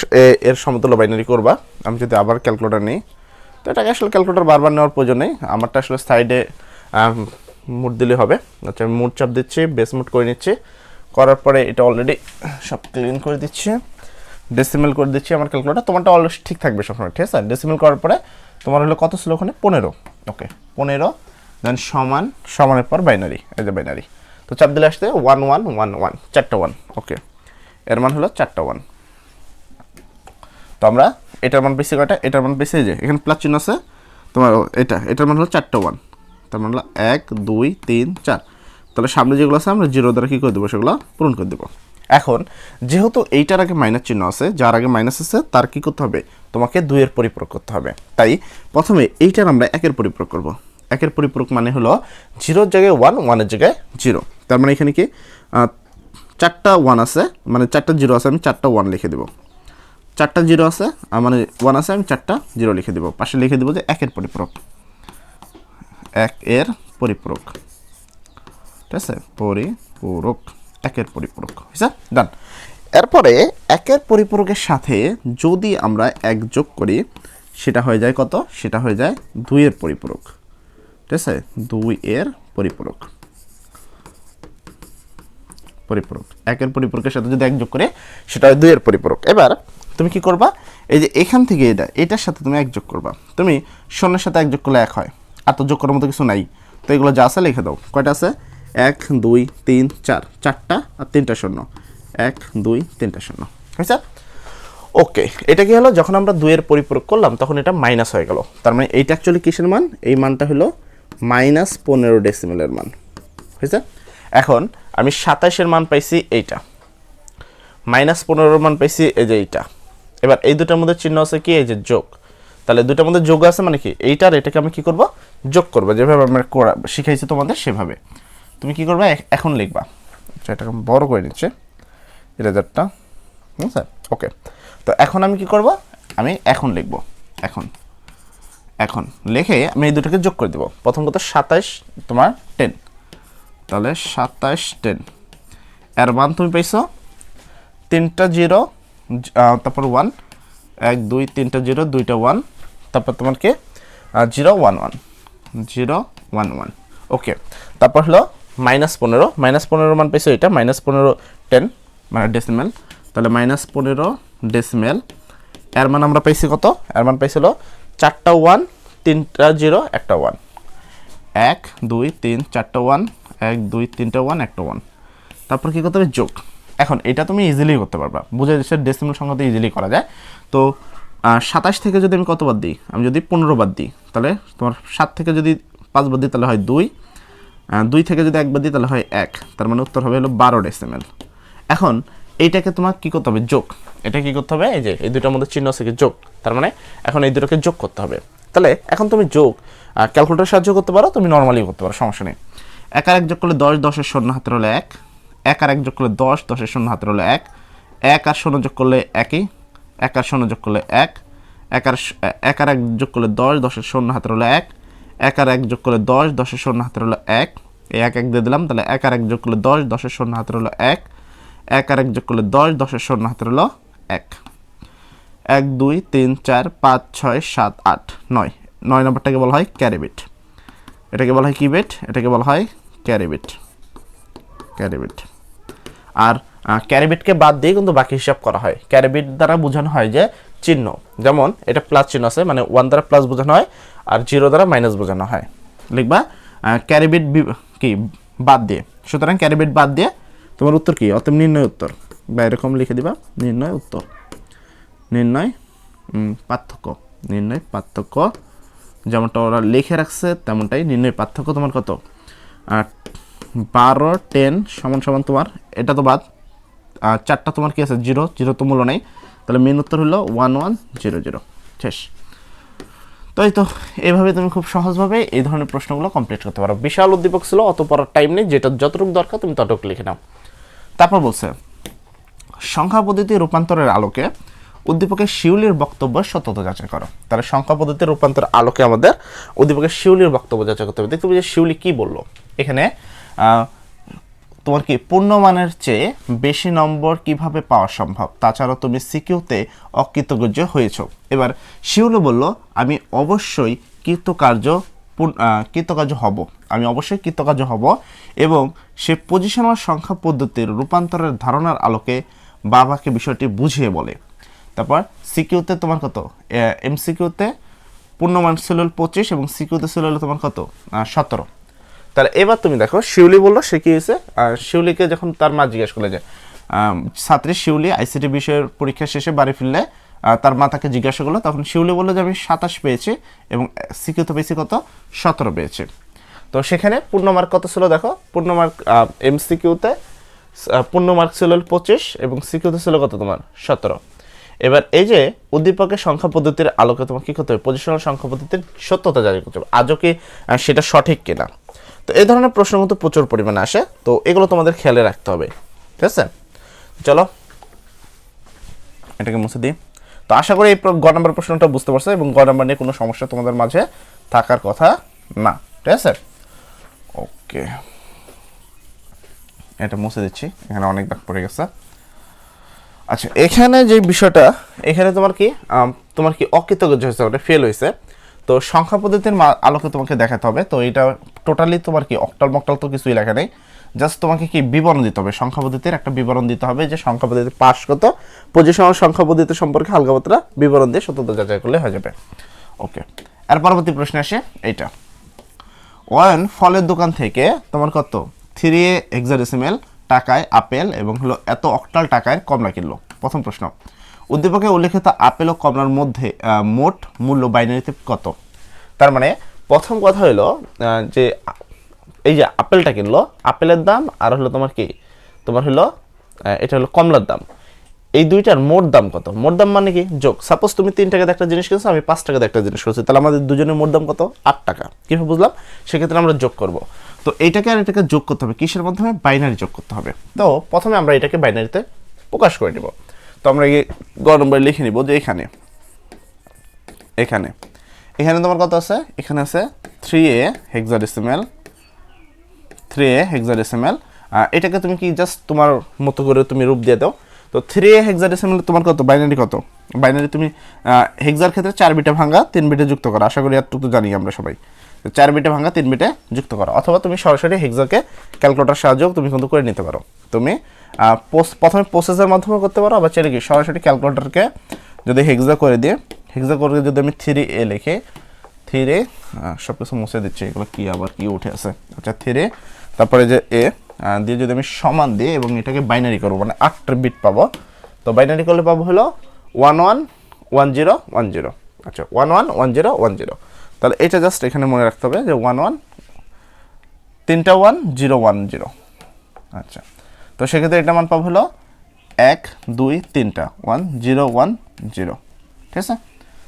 এর সমতুল্য বাইনারি করবা। আমি যদি আবার ক্যালকুলেটর নিই, তো এটাকে আসলে ক্যালকুলেটর বারবার নেওয়ার প্রয়োজন নেই, আমারটা আসলে সাইডে মুড দিলে হবে। আচ্ছা, আমি মুড চাপ দিচ্ছি, বেস মুড করে নিচ্ছি, করার পরে এটা অলরেডি সব ক্লিন করে দিচ্ছি, ডেসিমেল করে দিচ্ছি আমার ক্যালকুলেটর। তোমারটা অলরেডি ঠিক থাকবে সবসময়, ঠিক আছে। ডেসিমেল করার পরে তোমার হলো কত ছিল ওখানে 15, ওকে 15, দেন সমানের পর বাইনারি, এই যে বাইনারি। তো চাপ দিলে আসতে 1111, 4টা 1, ওকে, এর মান হলো 4টা 1। তো আমরা এটার মান বেশি কয়টা, এটার মান বেশি, যে এখানে প্লাস চিহ্ন আছে তোমার, এটার মান হলো 4টা 1, তার মান হলো 1 2 3 4। তাহলে সামনে যেগুলো আছে আমরা 0 দ্বারা কী করে দেবো, সেগুলো পূরণ করে দেবো। এখন যেহেতু এইটার আগে মাইনাস চিহ্ন আছে, যার আগে মাইনাস আছে তার কি করতে হবে, তোমাকে 2-এর পরিপূরক করতে হবে। তাই প্রথমে এইটার আমরা 1-এর পরিপূরক করব। 1-এর পরিপূরক মানে হলো 0-এর জায়গায় 1, 1-এর জায়গায় 0। তার মানে এখানে কি 4টা 1 আছে, মানে 4টা 0 আছে, আমি 4টা 1 লিখে দেবো। 4টা 0 আছে, মানে 1 আছে, আমি 4টা 0 লিখে দেবো। পাশে লিখে দেবো যে 1-এর পরিপূরক, 1-এর পরিপূরক, ঠিক আছে, পরিপূরক, 1-এর পরিপূরক হয়েছে, ডান। এরপরে 1-এর পরিপূরকের সাথে যদি আমরা 1 যোগ করি, সেটা হয়ে যায় কত, সেটা হয়ে যায় 2-এর পরিপূরক, ঠিক আছে, 2-এর পরিপূরক, 1-এর পরিপূরকের সাথে যদি 1 যোগ করে সেটা হয় 2-এর পরিপূরক। এবার তুমি কি করবা, এই যে এখান থেকে এটার সাথে তুমি 1 যোগ করবা। তুমি 0-এর সাথে 1 যোগ করলে 1 হয়, আর তো যোগ করার মতো কিছু নাই। তো এগুলো যা আছে লিখে দাও, কয়টা আছে, 1 2 3 4, 4টা আর 3টা 0, 1 2 3টা 0 হয়েছে। ওকে, এটা কি হলো, যখন আমরা 2-এর পরিপূরক করলাম তখন এটা মাইনাস হয়ে গেল। তার মানে এইটা অ্যাকচুয়ালি কিসের মান, এই মানটা হলো -15 ডেসিমেলের মান হয়েছে। এখন আমি 27-এর মান পাইছি এইটা, -15 মান পাইছি এই যে এইটা। এবার এই দুটার মধ্যে চিহ্ন আছে কি, এই যে যোগ। তাহলে দুটার মধ্যে যোগ আছে মানে কি, এইটার এটাকে আমি কি করব, যোগ করব, যেভাবে আমরা শিখাইছি তোমাদের সেভাবে। তুমি কি করবে, এখন লিখবা। আচ্ছা, এটাকে বড় করে নিচ্ছে ইরেজারটা, স্যার। ওকে, তো এখন আমি কি করব, আমি এখন লিখব। এখন লিখে আমি এই দুটোকে যোগ করে দেব। প্রথম কথা 27 তোমার 10, তাহলে 27 10 এর মান তুমি পাইছো 3টা 0, তারপর 1, 1 2 3টা 0 2টা 1, তারপর তোমার কি 0 1 1 0 1 1। ওকে, তারপর হলো -15 মান পাইছো এটা, -15 10 মানে ডেসিমেল, তাহলে -15 ডেসিমেল এর মান আমরা পাইছি কত, এর মান পাইছিল 4টা 1 3টা 0 একটা 1, 1 2 3 4টা 1 1 2 3টা 1 একটা 1। তারপর কি করতে হবে, যোগ। এখন এটা তুমি ইজিলি করতে পারবা, বুঝে যাচ্ছে ডেসিমেল সংখ্যাতে ইজিলি করা যায়। তো 27 থেকে যদি আমি কত বাদ দিই, আমি যদি 15 বাদ দিই, তাহলে তোমার 7 থেকে যদি 5 বাদ দিই তাহলে হয় 2, 2 থেকে যদি 1 বাদ দিই তাহলে হয় 1, তার মানে উত্তর হবে হলো 12 ডেসিমেল। এখন এইটাকে তোমার কি করতে হবে, যোগ। এটা কি করতে হবে, এই যে এই দুটার মধ্যে চিহ্ন আছে কি, যোগ। তার মানে এখন এই দুটোকে যোগ করতে হবে। তাহলে এখন তুমি যোগ ক্যালকুলেটর সাহায্য করতে পারো, তুমি নর্মালি করতে পারো, সমস্যা নেই। 1 আর 1 যোগ করলে 10, 10 এর শূন্য হাতের হলো 1, 1 আর 1 যোগ করলে 10, 10 এর শূন্য হাতের হলো 1, 1 আর 0 যোগ করলে 1ই, 1 আর 0 যোগ করলে 1, 1 আর 1 যোগ করলে 10, 10 এর শূন্য হাতের হলো 1, 1 আর 1 যোগ করলে 10, 10 এর শূন্য হাতের হলো 1, এই 1 1 দিয়ে দিলাম, তাহলে 1 আর 1 যোগ করলে 10, 10 এর শূন্য হাতের হলো 1, 1 আর 1 যোগ করলে 10, 10 এর শূন্য হাতের হলো 1, 1 2 3 4 5 6 7 8 9, 9 নম্বরটাকে বলা হয় ক্যারি বিট। এটাকে বলা হয় কি বিট, এটাকে বলা হয় ক্যারি বিট। আর ক্যারি বিটকে বাদ দিয়ে কিন্তু বাকি হিসাব করা হয়। ক্যারি বিট দ্বারা বোঝানো হয় যে চিহ্ন, যেমন এটা প্লাস চিহ্ন আছে মানে 1 দ্বারা প্লাস বোঝানো হয়, আর 0 দ্বারা মাইনাস বোঝানো হয়। লিখবা ক্যারি বিট কি বাদ দিয়ে, সুতরাং ক্যারি বিট বাদ দিয়ে তোমার উত্তর কি, অতএব নির্ণয় উত্তর, বা এরকম লিখে দিবা নির্ণয় উত্তর, নির্ণয় পার্থক্য, যেমনটা ওরা লিখে রাখছে তেমনটাই। নির্ণয় পার্থক্য তোমার কত, 12 10 সমান সমান তোমার, এটা তো বাদ, 4টা তোমার কি আছে 0, 0 তো মূল্য নেই, তাহলে মেন উত্তর হলো 1 1 0 0, শেষ। তো এই তো এইভাবে তুমি খুব সহজভাবে এই ধরনের প্রশ্নগুলো কমপ্লিট করতে পারো। বিশাল উদ্দীপক ছিল, অত পড়ার টাইম নেই, যেটা যতটুকু দরকার তুমি ততটুকু লিখে নাও। তারপর বলছে সংখ্যা পদ্ধতি রূপান্তরের আলোকে উদ্দীপকের শিউলির বক্তব্য সত্যতা যাচাই করো। তাহলে সংখ্যা পদ্ধতির রূপান্তরের আলোকে আমাদের উদ্দীপকের শিউলির বক্তব্য যাচাই করতে হবে। দেখতে পাচ্ছি যে শিউলি কি বললো এখানে, তোমার কি পূর্ণমানের চেয়ে বেশি নম্বর কিভাবে পাওয়া সম্ভব, তাছাড়া তুমি সিকিউতে অকৃতকার্য হয়েছ। এবার শিউলি বলল আমি অবশ্যই কৃতকার্য হব, আমি অবশ্যই কৃতকার্য হব, এবং সে পজিশনাল সংখ্যা পদ্ধতির রূপান্তরের ধারণার আলোকে বাবাকে বিষয়টি বুঝিয়ে বলে। তারপর সিকিউতে তোমার কত, এমসিকিউতে পূর্ণমান ছিল 25 এবং সিকিউতে ছিল তোমার কত 17। তাহলে এবার তুমি দেখো শিউলি বললো সে কি হয়েছে, শিউলিকে যখন তার মা জিজ্ঞেস করলে যে ছাত্রী শিউলি আইসিটি বিষয়ের পরীক্ষা শেষে বাড়ি ফিরলে তার মা তাকে জিজ্ঞাসা করলো, তখন শিউলি বললো যে আমি 27 পেয়েছি এবং সিকিউতে পেয়েছি কত 17 পেয়েছি। তো সেখানে পূর্ণ মার্ক কত ছিল দেখো, পূর্ণ মার্ক এমসিকিউতে পূর্ণ মার্ক ছিল 25 এবং সিকিউতে ছিল কত তোমার 17। এবার এই যে উদ্দীপকের সংখ্যা পদ্ধতির আলোকে তোমার কি করতে হবে, পজিশনাল সংখ্যা পদ্ধতির সত্যতা যাচাই করতে হবে, আজও কি সেটা সঠিক কিনা। তো এই ধরনের প্রশ্ন কিন্তু প্রচুর পরিমাণে আসে, তো এগুলো তোমাদের খেয়ালে রাখতে হবে, ঠিক আছে। চলো এটাকে মুছে দিই। তো আশা করি এই গ নম্বর প্রশ্নটা বুঝতে পারছো এবং গ নম্বর নিয়ে কোনো সমস্যা তোমাদের মাঝে থাকার কথা না, ঠিক আছে। ওকে, এটা মুছে দিচ্ছি, এখানে অনেক দাগ পড়ে গেছে। আচ্ছা, এখানে যে বিষয়টা, এখানে তোমার কি অকৃতকার্য হয়েছে, ওটা ফেল হয়েছে। তো সংখ্যা পদ্ধতির আলোকে তোমাকে দেখাতে হবে। তো এটা টোটালি তোমার কি অক্টাল মক্টাল তো কিছুই লেখা নেই, জাস্ট তোমাকে কি বিবরণ দিতে হবে, সংখ্যা পদ্ধতির একটা বিবরণ দিতে হবে যে সংখ্যা পদ্ধতি পাস কত, পজিশনাল সংখ্যা পদ্ধতি সম্পর্কে হালকা পাতলা বিবরণ দিয়ে সত্যতা যাচাই করলে হয়ে যাবে। ওকে, আর পরবর্তী প্রশ্ন আসে এইটা, ওয়ান ফলের দোকান থেকে তোমার কত 3 হেক্সাডেসিমেল টাকায় আপেল এবং হলো এত অক্টাল টাকায় কমলা কিনলো। প্রথম প্রশ্ন, উদ্দীপকে উল্লেখিত আপেল ও কমলার মধ্যে মোট মূল্য বাইনারিতে কত। তার মানে প্রথম কথা হলো যে এই যে আপেলটা কিনলো, আপেলের দাম আর হলো তোমার কি, তোমার হলো এটা হলো কমলার দাম, এই দুইটার মোট দাম কত? মোট দাম মানে কি যোগ। সাপোজ তুমি 3 টাকাতে একটা জিনিস কিনছো, আমি 5 টাকাতে একটা জিনিস কিনছি, তাহলে আমাদের দুজনের মোট দাম কত? 8 টাকা। কীভাবে বুঝলাম? সেক্ষেত্রে আমরা যোগ করব। তো এইটাকে আর এটাকে যোগ করতে হবে কিসের মাধ্যমে? বাইনারি যোগ করতে হবে। তো প্রথমে আমরা এটাকে বাইনারিতে প্রকাশ করে নেব। তো আমরা এই গ নম্বরে লিখে নিব যে এখানে এখানে এখানে তোমার কত আছে? এখানে আছে 3a হেক্সাডেসিমাল, 3a হেক্সাডেসিমাল। এটাকে তুমি কি জাস্ট তোমার মতো করে তুমি রূপ দিয়ে দাও। তো 3a হেক্সাডেসিমাল তোমার কত? বাইনারি কত? বাইনারি তুমি হেক্সার ক্ষেত্রে 4 বিটে ভাঙা 3 বিটে যুক্ত করো। আশা করি এতটুকু জানি আমরা সবাই। 4 বিটে ভাঙা 3 বিটে যুক্ত করো, অথবা তুমি সরাসরি হেক্সাকে ক্যালকুলেটর সাহায্যেও তুমি কিন্তু করে নিতে পারো। তুমি প্রথমে প্রসেসের মাধ্যমে করতে পারো, আবার চাইলে কি সরাসরি ক্যালকুলেটরকে যদি হেক্সা করে দিয়ে, হেক্সা করে যদি আমি 3a লিখি, 3a সব কিছু মুছে দিচ্ছি, এগুলো কি আবার কি উঠে আছে। আচ্ছা 3a তারপরে যে a দিয়ে যদি আমি সমান দিই এবং এটাকে বাইনারি করবো, মানে 8 বিট পাবো। তো বাইনারি করলে পাবো হলো 111010। আচ্ছা 111010। তাহলে এটা জাস্ট এখানে মনে রাখতে হবে যে 11 তিনটা 1010। আচ্ছা তো সেক্ষেত্রে এটা মান পাবো হলো 1 2 3টা 1010। ঠিক আছে,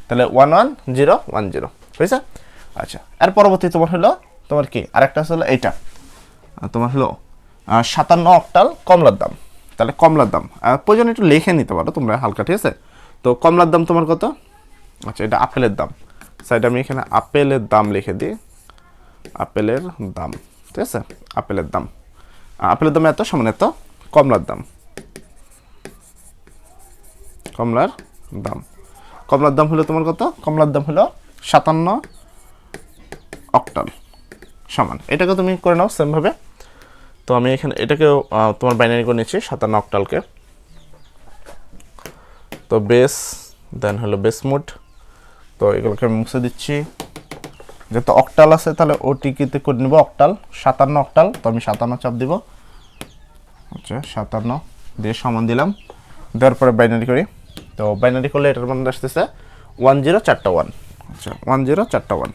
তাহলে 11010 হয়েছে। আচ্ছা এর পরবর্তী তোমার হলো তোমার কি আরেকটা হলো এইটা তোমার হলো 57 অক্টাল কমলার দাম। তাহলে কমলার দাম প্রয়োজন একটু লিখে নিতে পারো তোমরা হালকা, ঠিক আছে। তো কমলার দাম তোমার কত? আচ্ছা এটা আপেলের দাম, সাইড আমি এখানে আপেলের দাম লিখে দিই, আপেলের দাম, ঠিক আছে। আপেলের দাম, আপেলের দাম এত সমান এত, কমলার দাম, কমলার দাম, কমলার দাম হলো তোমার কত? কমলার দাম হলো 57 অক্টাল সমান, এটাকে তুমি করে নাও সেমভাবে। তো আমি এখানে এটাকেও তোমার বাইনারি করে নিচ্ছি 57 অক্টালকে। তো বেস দেন হলো বেস মোড, তো এগুলোকে আমি মুছে দিচ্ছি। যেহেতু অক্টাল আছে তাহলে ওটিকিতে করে নেব অক্টাল, 57 অক্টাল। তো আমি 57 চাপ দিব। আচ্ছা 57 দিয়ে সমান দিলাম, দেওয়ার পরে বাইনারি করি। তো বাইনারি করলে এটার মান আসতেছে 1041। আচ্ছা 1041,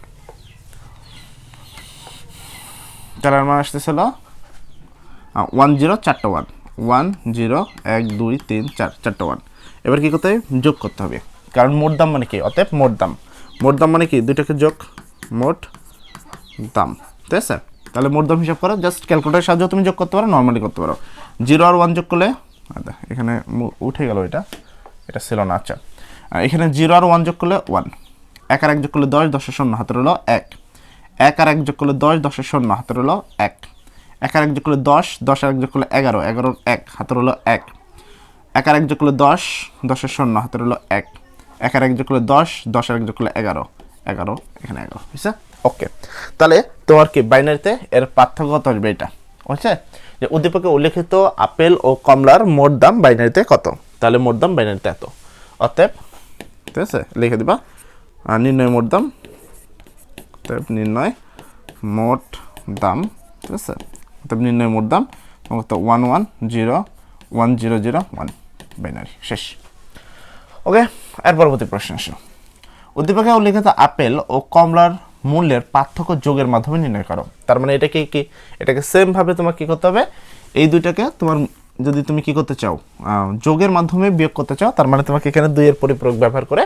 তার মান আসতেছিল 1041, 10 1 2 3 4 4টা 1। এবার কি করতে হবে? যোগ করতে হবে, কারণ মোট দাম মানে কি? অতএব মোট দাম, মোট দাম মানে কি? দুইটাকে যোগ, মোট দাম, ঠিক আছে। তাহলে মোট দাম হিসাব করো, জাস্ট ক্যালকুলেটরের সাহায্যে তুমি যোগ করতে পারো, নর্মালি করতে পারো। 0 আর 1 যোগ করলে এখানে উঠে গেল, এটা ছিল না। আচ্ছা এখানে 0 আর 1 যোগ করলে 1, 1 আর 1 যোগ করলে 10, 10 শূন্য হাতের হলো 1, 1 আর 1 যোগ করলে 10, 10 শূন্য হাতের হলো 1, 1 আর 1 যোগ করলে 10, 10 আর 1 যোগ করলে 11, 11 1 হাতের হলো 1, 1 আর 1 যোগ করলে 10, 10 শূন্য হাতের হলো 1, 1 আর 1 যোগ করলে 10, 10 আর 1 যোগ করলে 11, 11 এখানে 11 বুঝছে। ওকে, তাহলে তোমার কি বাইনারিতে এর পার্থক্য কত আসবে? এটা বুঝছে যে উদ্দীপকে উল্লেখিত আপেল ও কমলার মোট দাম বাইনারিতে কত, তাহলে মোট দাম বাইনারিতে এত। অতএব ঠিক আছে লিখে দিবা নির্ণয় মোট দাম, অতএব নির্ণয় মোট দাম, ঠিক আছে। অতএব নির্ণয় মোট দাম কত? 110101 বাইনারি, শেষ। ওকে, এর পরবর্তী প্রশ্ন আসো। উদ্দীপকে উল্লেখিত আপেল ও কমলার মূল্যের পার্থক্য যোগের মাধ্যমে নির্ণয় করো। তার মানে এটাকে কি, এটাকে সেম ভাবে তোমার কি করতে হবে? এই দুইটাকে তোমার যদি তুমি কি করতে চাও, যোগের মাধ্যমে বিয়োগ করতে চাও, তার মানে তোমাকে এখানে 2 এর পরিপূরক ব্যবহার করে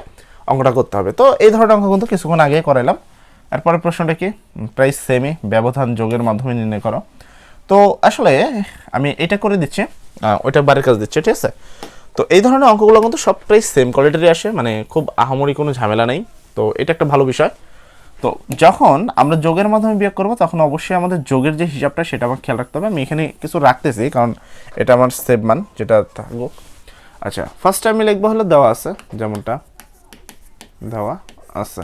অঙ্কটা করতে হবে। তো এই ধরনের অঙ্ক কিন্তু কিছুক্ষণ আগে করাইলাম। এরপরের প্রশ্নটা কি? প্রায় সেমই, ব্যবধান যোগের মাধ্যমে নির্ণয় করো। তো আসলে আমি এটা করে দিচ্ছি, ওইটা বারের কাজ দিচ্ছে, ঠিক আছে। তো এই ধরনের অঙ্কগুলো কিন্তু সব প্রায় সেম কোয়ালিটির আসে, মানে খুব আহামরি কোনো ঝামেলা নেই। তো এটা একটা ভালো বিষয়। তো যখন আমরা যোগের মাধ্যমে বিয়োগ করব তখন অবশ্যই আমাদের যোগের যে হিসাবটা সেটা আমার খেয়াল রাখতে হবে। আমি এখানে কিছু রাখতেছি কারণ এটা আমার সেভ মান যেটা থাকবো। আচ্ছা ফার্স্ট আমি লিখবো হলো দেওয়া আছে, যেমনটা দেওয়া আছে,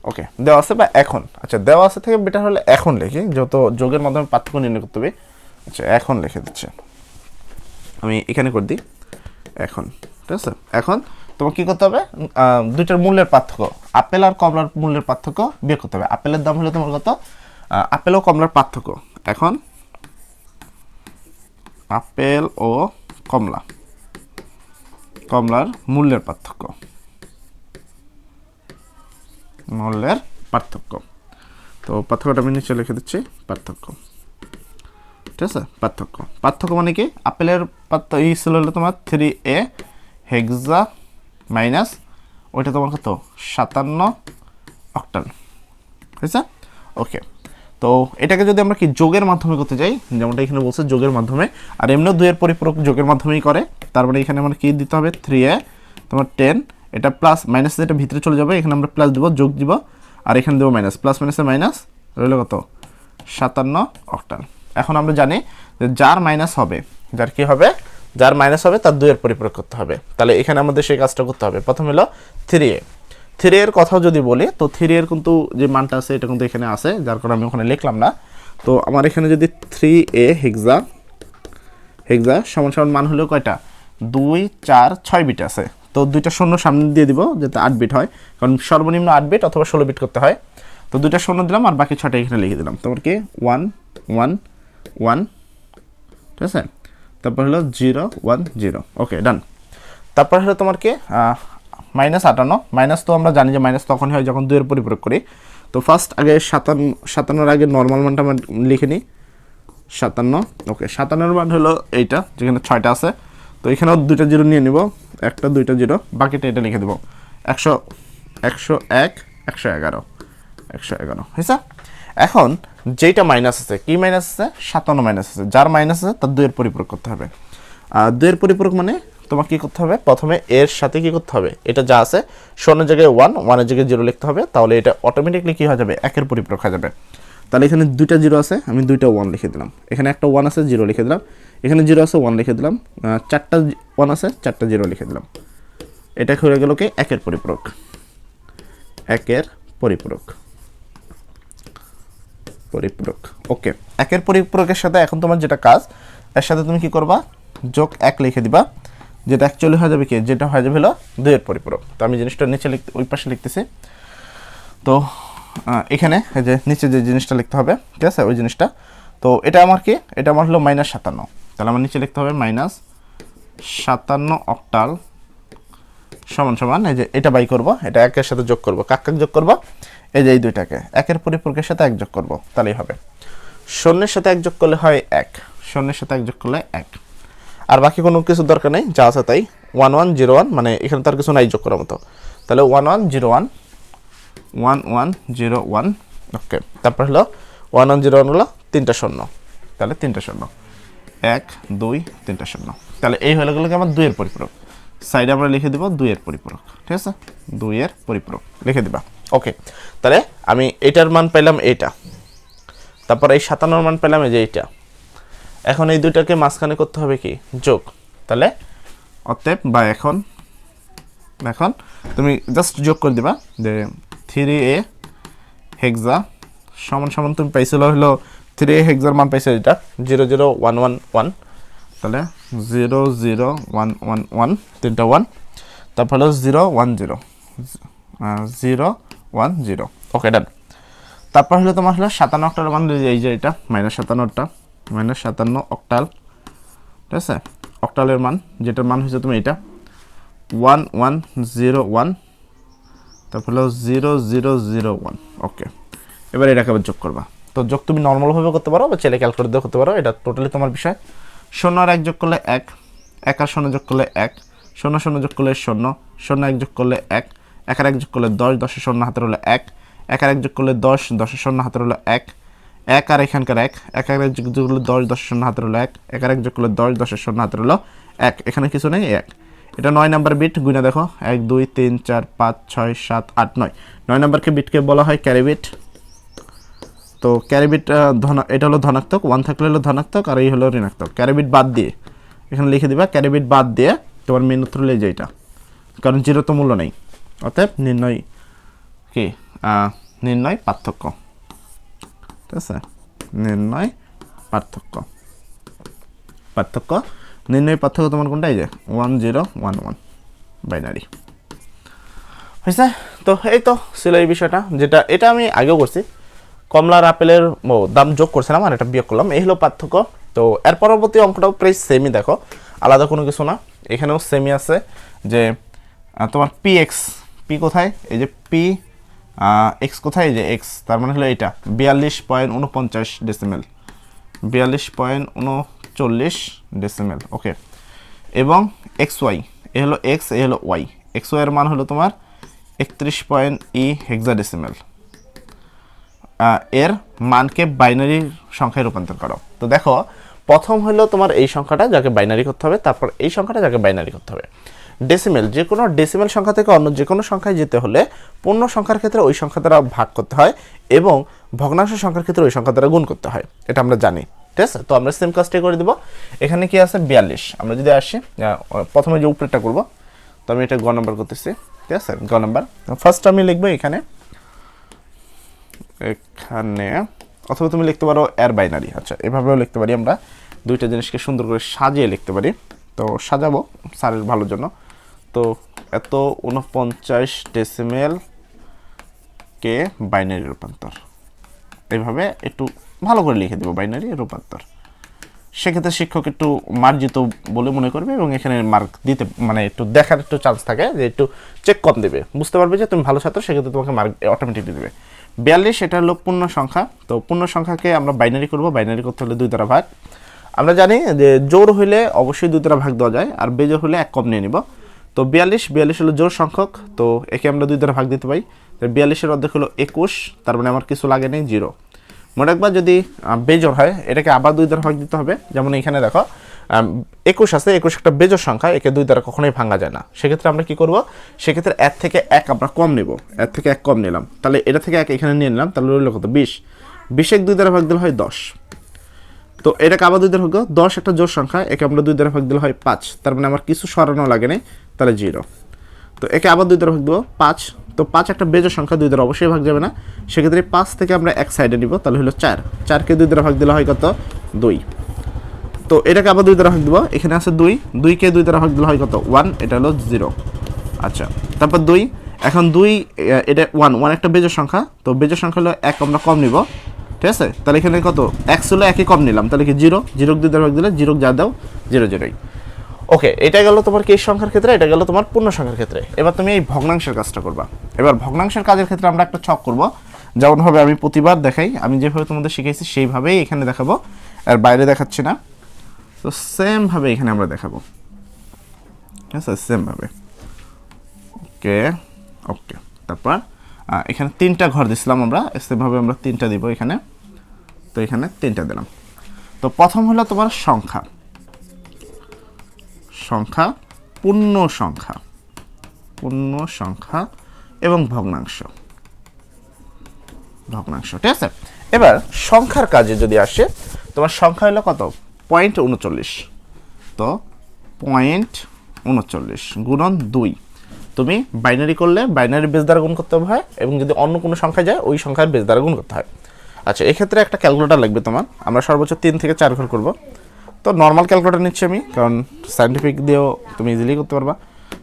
ওকে দেওয়া আছে বা এখন। আচ্ছা দেওয়া আছে থেকে বেটার হলে এখন লিখি, যত যোগের মাধ্যমে পার্থক্য নির্ণয় করতে হবে। আচ্ছা এখন লিখে দিচ্ছে, আমি এখানে করে দিই এখন, ঠিক আছে। এখন তোমাকে কী করতে হবে? দুইটার মূল্যের পার্থক্য, আপেল আর কমলার মূল্যের পার্থক্য বিয়োগ করতে হবে। আপেলের দাম হলো তোমার কত? আপেল ও কমলার পার্থক্য। এখন আপেল ও কমলার মূল্যের পার্থক্য, মূল্যের পার্থক্য। তো পার্থক্যটা আমি নিচে লিখে দিচ্ছি, পার্থক্য। ঠিক আছে, পার্থক্য। পার্থক্য মানে কি, আপেলের এই ছিল হলো তোমার 3A হেক্সা মাইনাস ওইটা তোমার কত 57 অক্টাল, বুঝছে? ওকে, তো এটাকে যদি আমরা কি যোগের মাধ্যমে করতে যাই, যেমনটা এখানে বলছে যোগের মাধ্যমে, আর এমনিও 2 এর পরিপূরক যোগের মাধ্যমেই করে, তার মানে এখানে আমরা কি দিতে হবে 3A তোমার 10, এটা প্লাস মাইনাস যেটা ভিতরে চলে যাবে, এখানে আমরা প্লাস দিব, যোগ দিব, আর এখানে দেবো মাইনাস, প্লাস মাইনাসে মাইনাস রইল কত 57 অক্টাল। এখন আমরা জানি যে যার মাইনাস হবে, যার কি হবে, যার মাইনাস হবে তার 2 এর পরিপূরক করতে হবে। তাহলে এখানে আমাদের সেই কাজটা করতে হবে। প্রথম হলো 3A, 3 এর কথাও যদি বলি, তো 3 এর কিন্তু যে মানটা আছে এটা কিন্তু এখানে আছে, যার কারণে আমি ওখানে লিখলাম না। তো আমার এখানে যদি 3A হেক্সা সমান সমান মান হলো কয়টা, 2 4 6 বিট আছে। তো 2টা শূন্য সামনে দিয়ে দিব যাতে 8 বিট হয়, কারণ সর্বনিম্ন 8 বিট অথবা 16 বিট করতে হয়। তো 2টা শূন্য দিলাম আর বাকি 6টা এখানে লিখে দিলাম। তোমার কি 1 1 1, ঠিক আছে, তারপর হলো 0 1 0, ওকে ডান। তারপর হলো তোমার কি -58, মাইনাস তো আমরা জানি যে মাইনাস তখনই হয় যখন 2 এর পরিপূরক করি। তো ফার্স্ট আগে 57 আগে নর্মাল মানটা আমরা লিখে নিই, 57, ওকে। 57 মান হলো এইটা যেখানে 6টা আছে, তো এখানেও 2টা জিরো নিয়ে নিব, একটা 2টা জিরো, বাকিটা এটা লিখে দেবো 100 101 111 111, হয়েছে? এখন যেইটা মাইনাস আছে, কি মাইনাস আছে, 57 মাইনাস আছে, যার মাইনাস আছে তার 2 এর পরিপূরক করতে হবে। 2 এর পরিপূরক মানে তোমাকে কি করতে হবে, প্রথমে এর সাথে কি করতে হবে, এটা যা আছে শূন্যের জায়গায় 1, 1 এর জায়গায় 0 লিখতে হবে, তাহলে এটা অটোমেটিকলি কি হয়ে যাবে, 1 এর পরিপূরক হয়ে যাবে। তাহলে এখানে 2টা 0 আছে, আমি 2টা 1 লিখে দিলাম, এখানে একটা 1 আছে 0 লিখে দিলাম, এখানে 0 আছে 1 লিখে দিলাম, 4টা 1 আছে 4টা 0 লিখে দিলাম। এটা হয়ে গেল কি 1 এর পরিপূরক, 1 এর পরিপূরক, ওকে। 1 এর পরিপূরকের সাথে এখন তোমার যেটা কাজ, এর সাথে তুমি কি করবা, যোগ 1 লিখে দিবা, যেটা অ্যাকচুয়ালি হয়ে যাবে কি, যেটা হয়ে যাবে হলো 2 এর পরিপূরক। তো আমি জিনিসটা নিচে ওই পাশে লিখতেছি। তো এখানে এই যে নিচে যে জিনিসটা লিখতে হবে, ঠিক আছে, ওই জিনিসটা। তো এটা আমার কি, এটা আমার হলো -57, তাহলে আমার নিচে লিখতে হবে -57 অক্টাল সমান সমান এই যে এটা বাই করব, এটা 1 এর সাথে যোগ করব, কাক যোগ করব, এই যে এই দুইটাকে 1 এর পরিপূরকের সাথে 1 যোগ করব, তাহলেই হবে। শূন্যের সাথে 1 যোগ করলে হয় 1, শূন্যের সাথে 1 যোগ করলে 1, আর বাকি কোনো কিছু দরকার নেই, যা আছে তাই। 1101 মানে এখানে তার কিছু নাই যোগ করার মতো, তাহলে 1101 1101, ওকে। তারপর হলো 1101 হলো 3টা শূন্য, তাহলে 3টা শূন্য, 1 2 3টা শূন্য, তাহলে এই হয়ে গেল আমার 2 এর পরিপূরক। সাইডে আমরা লিখে দিব 2 এর পরিপূরক, ঠিক আছে, 2 এর পরিপূরক লিখে দিবা, ওকে। তাহলে আমি এটার মান পেলাম এইটা, তারপর এই 57 মান পেলাম এই যে এইটা। এখন এই দুইটাকে মাঝখানে করতে হবে কি, যোগ। তাহলে অতএব বা এখন তুমি জাস্ট যোগ করে দিবা যে 3A হেক্সা সমান সমান তুমি পাইছিল হলো 3A হেক্সার মান পাইছে এটা 00111, তাহলে 00111 তিনটা 1, তারপর হলো 010 010, ওকে ডান। তারপর হলো তোমার হলো 57 অক্টাল মান, এই যে এটা -57টা, -57 অক্টাল, ঠিক আছে, অক্টালের মান যেটার মান হয়েছে তুমি এটা 1101, তারপর হলো 0001, ওকে। এবার এটাকে আবার যোগ করবা। তো যোগ তুমি নর্মালভাবে করতে পারো বা ছেলে ক্যালকুলেট দিয়ে করতে পারো, এটা টোটালি তোমার বিষয়। 0 আর 1 যোগ করলে 1, 1 আর 0 যোগ করলে 1, 0 0 যোগ করলে 0, 0 1 যোগ করলে 1, 1 আর 1 যোগ করলে 10, 10 এর 0 হাতের হলো 1, 1 আর 1 যোগ করলে 10, 10 এর 0 হাতের হলো 1, 1 আর এখানকার 1, 1 আর 1 যোগ করলে 10, 10 এর 0 হাতের হলো 1, 1 আর 1 যোগ করলে 10, 10 এর 0 হাতের হলো 1, এখানে কিছু নেই 1। এটা 9 নাম্বার বিট, গুণে দেখো 1 2 3 4 5 6 7 8 9, 9 নাম্বারকে বিটকে বলা হয় ক্যারি বিট। তো ক্যারি বিট এটা হলো ধনাত্মক, 1 থাকলে হলো ধনাত্মক আর এই হলো ঋণাত্মক। ক্যারি বিট বাদ দিয়ে এখানে লিখে দিবা, ক্যারি বিট বাদ দিয়ে তোমার মেন উত্তর হলো এইটা, কারণ জিরো তো মূল্য নেই। অতএব নির্ণয় কি, নির্ণয় পার্থক্য, ঠিক আছে, নির্ণয় পার্থক্য, নির্ণয় পার্থক্য তোমার কোনটা, এই যে 1011 বাইনারি, হয়েছে। তো এই তো ছিল এই বিষয়টা, যেটা এটা আমি আগেও করছি, কমলার আপেলের দাম যোগ করছিলাম আর এটা বিয়োগ করলাম, এই হলো পার্থক্য। তো এর পরবর্তী অঙ্কটাও প্রায় সেমই, দেখো আলাদা কোনো কিছু না, এখানেও সেমই আছে যে তোমার পি কোথায়, এই যে পি এক্স কোথায়, যে এক্স, তার মানে হলো এটা 42.49 ডেসিমেল, 42.39 ডেসিমেল। ওকে, এবং এক্স ওয়াই, এ হলো এক্স, এ হলো ওয়াই, এক্স ওয়াই এর মান হলো তোমার 31.E হেক্সাডেসিমেল। এর মানকে বাইনারি সংখ্যায় রূপান্তর করো। তো দেখো, প্রথম হলো তোমার এই সংখ্যাটা যাকে বাইনারি করতে হবে, তারপর এই সংখ্যাটা যাকে বাইনারি করতে হবে। ডেসিমেল, যে কোনো ডেসিমেল সংখ্যা থেকে অন্য যে কোনো সংখ্যায় যেতে হলে পূর্ণ সংখ্যার ক্ষেত্রে ওই সংখ্যা দ্বারা ভাগ করতে হয় এবং ভগ্নাংশ সংখ্যার ক্ষেত্রে ওই সংখ্যা দ্বারা গুণ করতে হয়, এটা আমরা জানি। ঠিক আছে, তো আমরা সেম কাজটাই করে দেবো। এখানে কি আছে 42, আমরা যদি আসি প্রথমে যে উপরেটা করব, তো আমি এটা গ নাম্বার করতেছি। ঠিক আছে, গ নাম্বার ফার্স্ট আমি লিখবো এখানে, অথবা তুমি লিখতে পারো এর বাইনারি। আচ্ছা, এভাবেও লিখতে পারি, আমরা দুইটা জিনিসকে সুন্দর করে সাজিয়ে লিখতে পারি। তো সাজাবো স্যারের ভালোর জন্য। তো এত 49 ডেসিমেল কে বাইনারি রূপান্তর, এইভাবে একটু ভালো করে লিখে দেবো বাইনারি রূপান্তর। সেক্ষেত্রে শিক্ষক একটু মার্জিত বলে মনে করবে এবং এখানে মার্ক দিতে, মানে একটু দেখার একটু চান্স থাকে যে একটু চেক কম দেবে, বুঝতে পারবে যে তুমি ভালো ছাত্র, সেক্ষেত্রে তোমাকে মার্ক অটোমেটিকলি দেবে। 42 এটা হলো পূর্ণ সংখ্যা। তো পূর্ণ সংখ্যাকে আমরা বাইনারি করব, বাইনারি করতে হলে 2 দ্বারা ভাগ। আমরা জানি যে জোড় হইলে অবশ্যই 2 দ্বারা ভাগ দেওয়া যায়, আর বেজোড় হলে 1 কম নিয়ে নিব। তো 42 হলো জোড় সংখ্যক, তো একে আমরা 2 দ্বারা ভাগ দিতে পারি। 42-এর অর্ধেক হলো 21, তার মানে আমার কিছু লাগে নেই, 0। মনে রাখবা যদি বেজোড় হয় এটাকে আবার 2 দ্বারা ভাগ দিতে হবে। যেমন এখানে দেখো 21 আছে, 21 একটা বেজোড় সংখ্যা, একে 2 দ্বারা কখনোই ভাঙা যায় না। সেক্ষেত্রে আমরা কি করব, সেক্ষেত্রে 1 থেকে 1 আমরা কম নিব, 1 থেকে 1 কম নিলাম, তাহলে এটা থেকে 1 এখানে নিয়ে নিলাম, তাহলে রইল কত, 20। 20 2 দ্বারা ভাগ দিলে হয় 10। তো এটাকে আবার 2 দ্বারা ভাগ, 10 একটা জোড় সংখ্যা, একে আমরা 2 দ্বারা ভাগ দিলে হয় 5, তার মানে আমার কিছু সরানো লাগে নাই, তাহলে 0। তো একে আবার 2 দ্বারা ভাগ দেবো 5, তো 5 একটা বেজোড় সংখ্যা, 2 দ্বারা অবশ্যই ভাগ যাবে না, সেক্ষেত্রে 5 থেকে আমরা এক সাইডে নিব, তাহলে হলো 4, 4কে 2 দ্বারা ভাগ দিলে হয় কত, 2। তো এটাকে আবার 2 দ্বারা ভাগ দেবো, এখানে আছে 2, 2কে 2 দ্বারা ভাগ দিলে হয় কত, 1, এটা হলো 0। আচ্ছা, তারপর 2, এখন 2 এটা 1 একটা বেজোড় সংখ্যা, তো বেজোড় সংখ্যা হলো 1 আমরা কম নিব। ঠিক আছে, তাহলে এখানে কত, x হলো 1 কম নিলাম, তাহলে কি 0, 0 2 দ্বারা ভাগ দিলে 0 যা দাও 0 0ই। ওকে, এটা গেল তোমার কি সংখ্যার ক্ষেত্রে, এটা গেল তোমার পূর্ণ সংখ্যার ক্ষেত্রে। এবার তুমি এই ভগ্নাংশের কাজটা করবা। এবার ভগ্নাংশের কাজের ক্ষেত্রে আমরা একটা ছক করব, যেমনভাবে আমি প্রতিবার দেখাই, আমি যেভাবে তোমাদের শিখাইছি সেইভাবেই এখানে দেখাবো, আর বাইরে দেখাচ্ছি না। তো সেম ভাবে এখানে আমরা দেখাবো, ঠিক আছে, সেম ভাবে। ওকে ওকে, তারপর এখানে 3টা ঘর দিছিলাম আমরা, সেমভাবে আমরা 3টা দিব এখানে। তো এখানে 3টা দিলাম। তো প্রথম হলো তোমার সংখ্যা, সংখ্যা, পূর্ণ সংখ্যা, পূর্ণ সংখ্যা এবং ভগ্নাংশ, ভগ্নাংশ। ঠিক আছে, এবার সংখ্যার কাজে যদি আসে, তোমার সংখ্যা হলো কত, 0.39। তো 0.39 গুণন 2, তুমি বাইনারি করলে বাইনারি বেস দ্বারা গুণ করতে হয়, এবং যদি অন্য কোনো সংখ্যায় যায় ওই সংখ্যার বেস দ্বারা গুণ করতে হয়। আচ্ছা, এক্ষেত্রে একটা ক্যালকুলেটর লাগবে তোমার, আমরা সর্বোচ্চ 3 থেকে 4 ঘর করব। তো নর্মাল ক্যালকুলেটর নিচ্ছি আমি, কারণ সায়েন্টিফিক দিয়েও তুমি ইজিলি করতে পারবা।